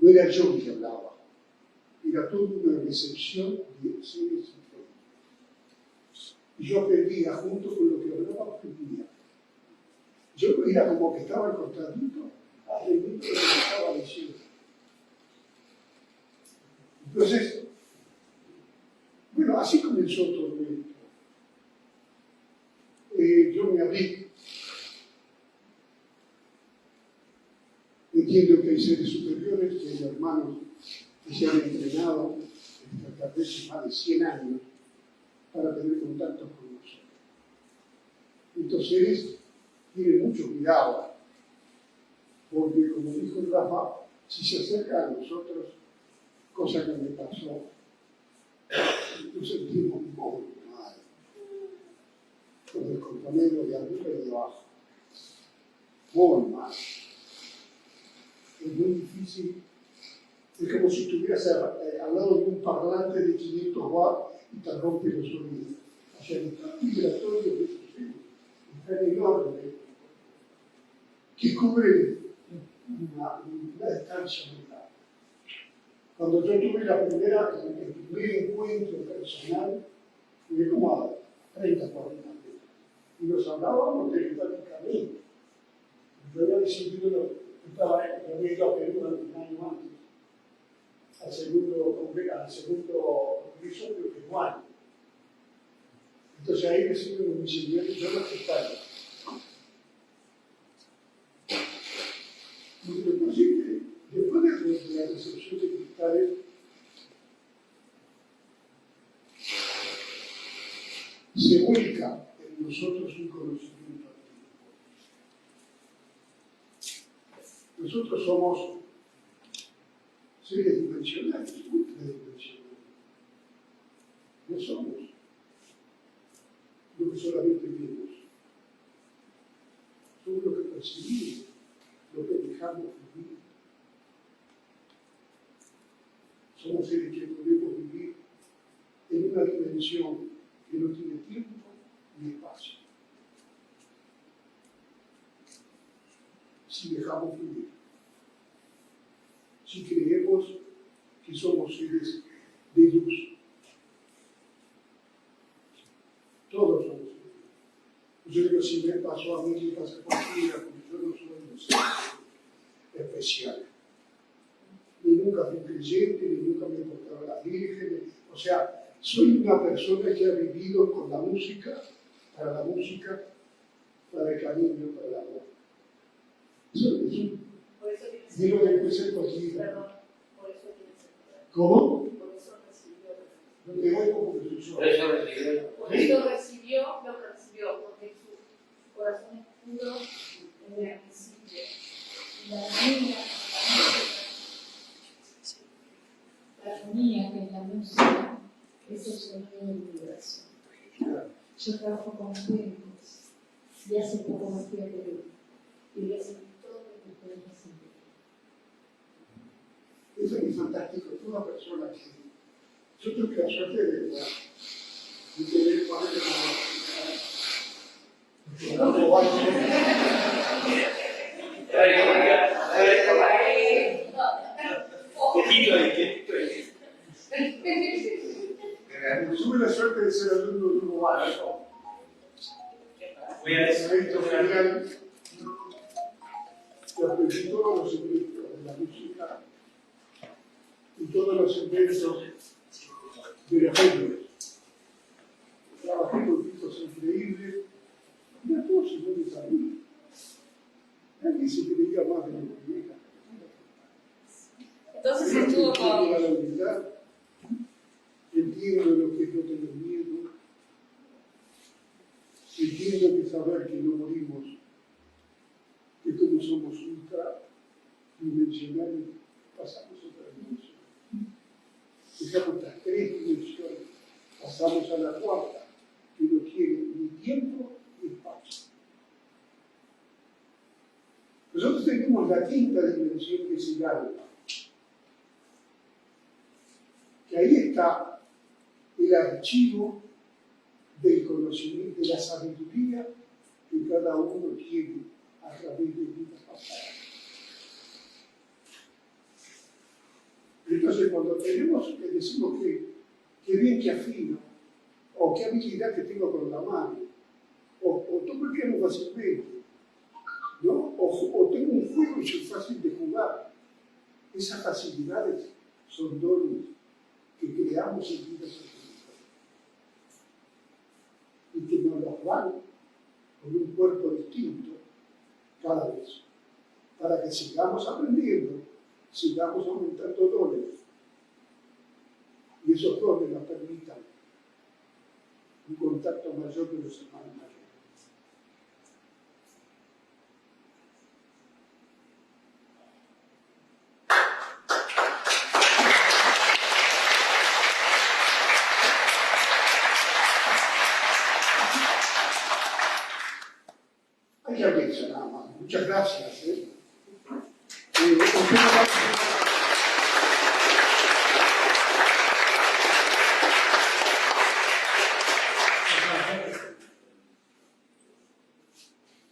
no era yo que hablaba, era toda una recepción de seres diferentes. Y yo aprendía, junto con lo que hablaba, aprendía. Yo era como que estaba acostadito, aprendiendo lo que estaba diciendo. Entonces, bueno, así comenzó todo esto. Yo me abrí. Entiendo que hay seres superiores, que hay hermanos que se han entrenado tal vez más de 100 años para tener contacto con nosotros. Estos seres tienen mucho cuidado, porque como dijo el Rafa, si se acerca a nosotros, cosa que me pasó, nos sentimos muy mal, con el compañero de arriba y de abajo, muy mal. Es muy difícil, es como si estuvieras al lado de un parlante de 500 watts y te rompe los oídos. O sea, el campo vibratorio de esos seres es tan enorme que cubre una distancia muy larga. Cuando yo tuve el primer encuentro personal, fue como a 30, 40 metros. Y nos hablábamos telepáticamente. Yo había decidido, yo había ido a Perú un año antes, al segundo congreso peruano. Entonces ahí decidí con mis señores, yo los respetaba. Después de la recepción de cristales, se vuelca en nosotros un conocimiento antiguo. Nosotros somos seres dimensionales, ultradimensionales. No somos lo que solamente vemos. Somos lo que percibimos, lo que dejamos vivir. Somos seres que podemos vivir en una dimensión que no tiene tiempo ni espacio. Si dejamos fluir. Si creemos que somos seres de luz. Todos somos seres. Yo digo, si me pasó a mí, me pasa a cualquiera, porque yo no soy un ser especial. Ni nunca fui creyente, ni nunca me he portado a la Virgen. O sea, soy una persona que ha vivido con la música, para el cariño, para el amor. Digo que puede ser cualquiera.
Perdón, por eso tiene sentido.
¿Cómo?
Por eso recibió.
No te oigo porque soy yo.
Por eso recibió.
Por eso recibió lo que recibió, porque su corazón es puro desde el principio. Y la armonía que es la música es el sonido del universo. Yo trabajo con cuencos y hace poco me fui a Perú y voy a sentir todo lo que ustedes sienten.
Eso es muy fantástico. Es una persona que yo tengo la suerte de tener padres como tuve la suerte de ser alumno de un básico.
Voy a decir
final, que aprendí todos los secretos de la música y todos los inventos de los géneros. Trabajé con tipos increíbles y a todos se puede salir. Nadie se creía más de lo que era.
Entonces estuvo con...
La humildad, entiendo lo que es no tener miedo, entiendo que saber que no morimos, que como somos ultradimensionales, pasamos a otra dimensión. Dejamos las 3 dimensiones, pasamos a la 4ª, que no tiene ni tiempo ni espacio. Nosotros tenemos la 5ª dimensión, que es el alma. Que ahí está el archivo del conocimiento, de la sabiduría que cada uno tiene a través de vidas pasadas. Entonces, cuando decimos que bien que afino, o qué habilidad que tengo con la mano, o toco el piano fácilmente, ¿no? o tengo un juego y soy fácil de jugar, esas facilidades son dones que creamos en vidas anteriores y que nos los dan con un cuerpo distinto cada vez, para que sigamos aprendiendo, sigamos aumentando dones y esos dones nos permitan un contacto mayor con los hermanos mayores.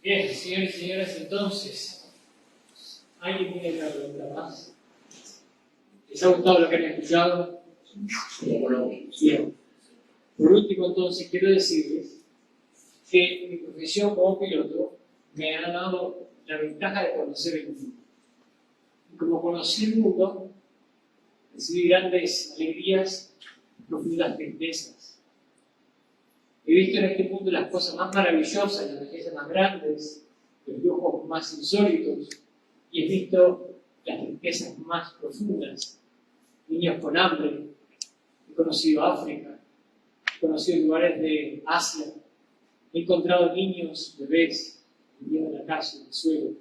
Bien, señores y señoras, entonces, ¿alguien tiene una pregunta más? ¿Les ha gustado lo que han escuchado? Bien. Por último, entonces, quiero decirles que mi profesión como piloto me ha dado la ventaja de conocer el mundo. Y como conocí el mundo, recibí grandes alegrías, profundas tristezas. He visto en este mundo las cosas más maravillosas, las riquezas más grandes, los lujos más insólitos, y he visto las tristezas más profundas. Niños con hambre, he conocido África, he conocido lugares de Asia, he encontrado niños, bebés, viviendo en la calle, en el suelo,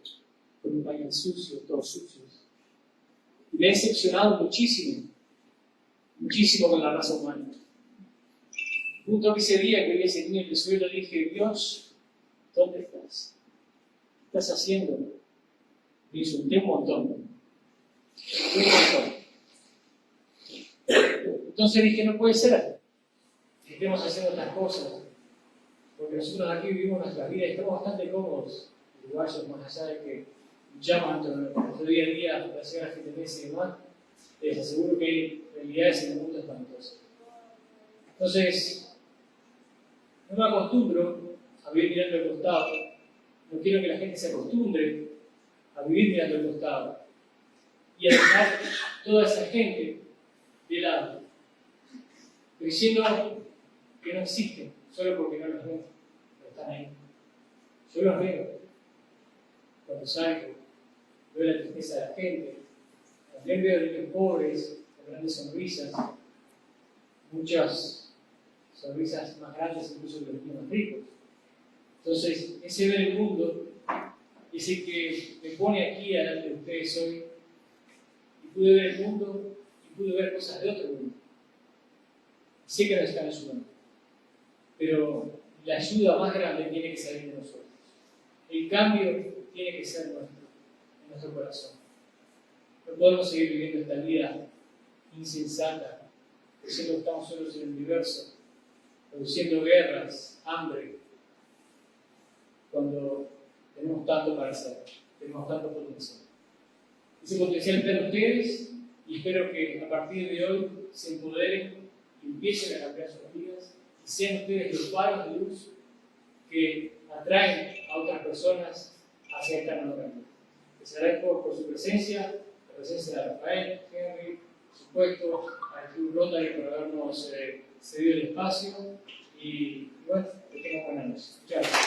con un pañal sucio, todos sucios. Y me he decepcionado muchísimo, muchísimo con la raza humana. Justo ese día que vi a ese niño en el suelo, dije, Dios, ¿dónde estás? ¿Qué estás haciendo? Me insulté un montón. Entonces dije, no puede ser que estemos haciendo estas cosas, porque nosotros aquí vivimos nuestras vidas y estamos bastante cómodos, uruguayos, más allá de que luchamos nuestro día a día para llegar a fin de mes y demás. Les aseguro que hay realidades en el mundo espantosas. Entonces, no me acostumbro a vivir mirando al costado. No quiero que la gente se acostumbre a vivir mirando al costado y a dejar toda esa gente de lado, diciendo que no existen solo porque no los veo, pero están ahí. Yo los veo cuando salgo, veo la tristeza de la gente, también veo niños pobres con grandes sonrisas, muchas sonrisas más grandes incluso que los niños más ricos. Entonces, ese ver el mundo, ese que me pone aquí delante de ustedes hoy, y pude ver el mundo y pude ver cosas de otro mundo. Sé que nos están ayudando, pero la ayuda más grande tiene que salir de nosotros. El cambio tiene que ser nuestro, en nuestro corazón. No podemos seguir viviendo esta vida insensata, diciendo que estamos solos en el universo, produciendo guerras, hambre, cuando tenemos tanto para hacer, tenemos tanto potencial. Ese potencial está en ustedes y espero que a partir de hoy se empoderen y empiecen a cambiar sus vidas y sean ustedes los faros de luz que atraen a otras personas hacia esta nueva realidad. Les agradezco por su presencia, la presencia de Rafael, Henry, por supuesto, al Club Rotary por habernos cedido el espacio y bueno, que tengan buena noche. Muchas gracias.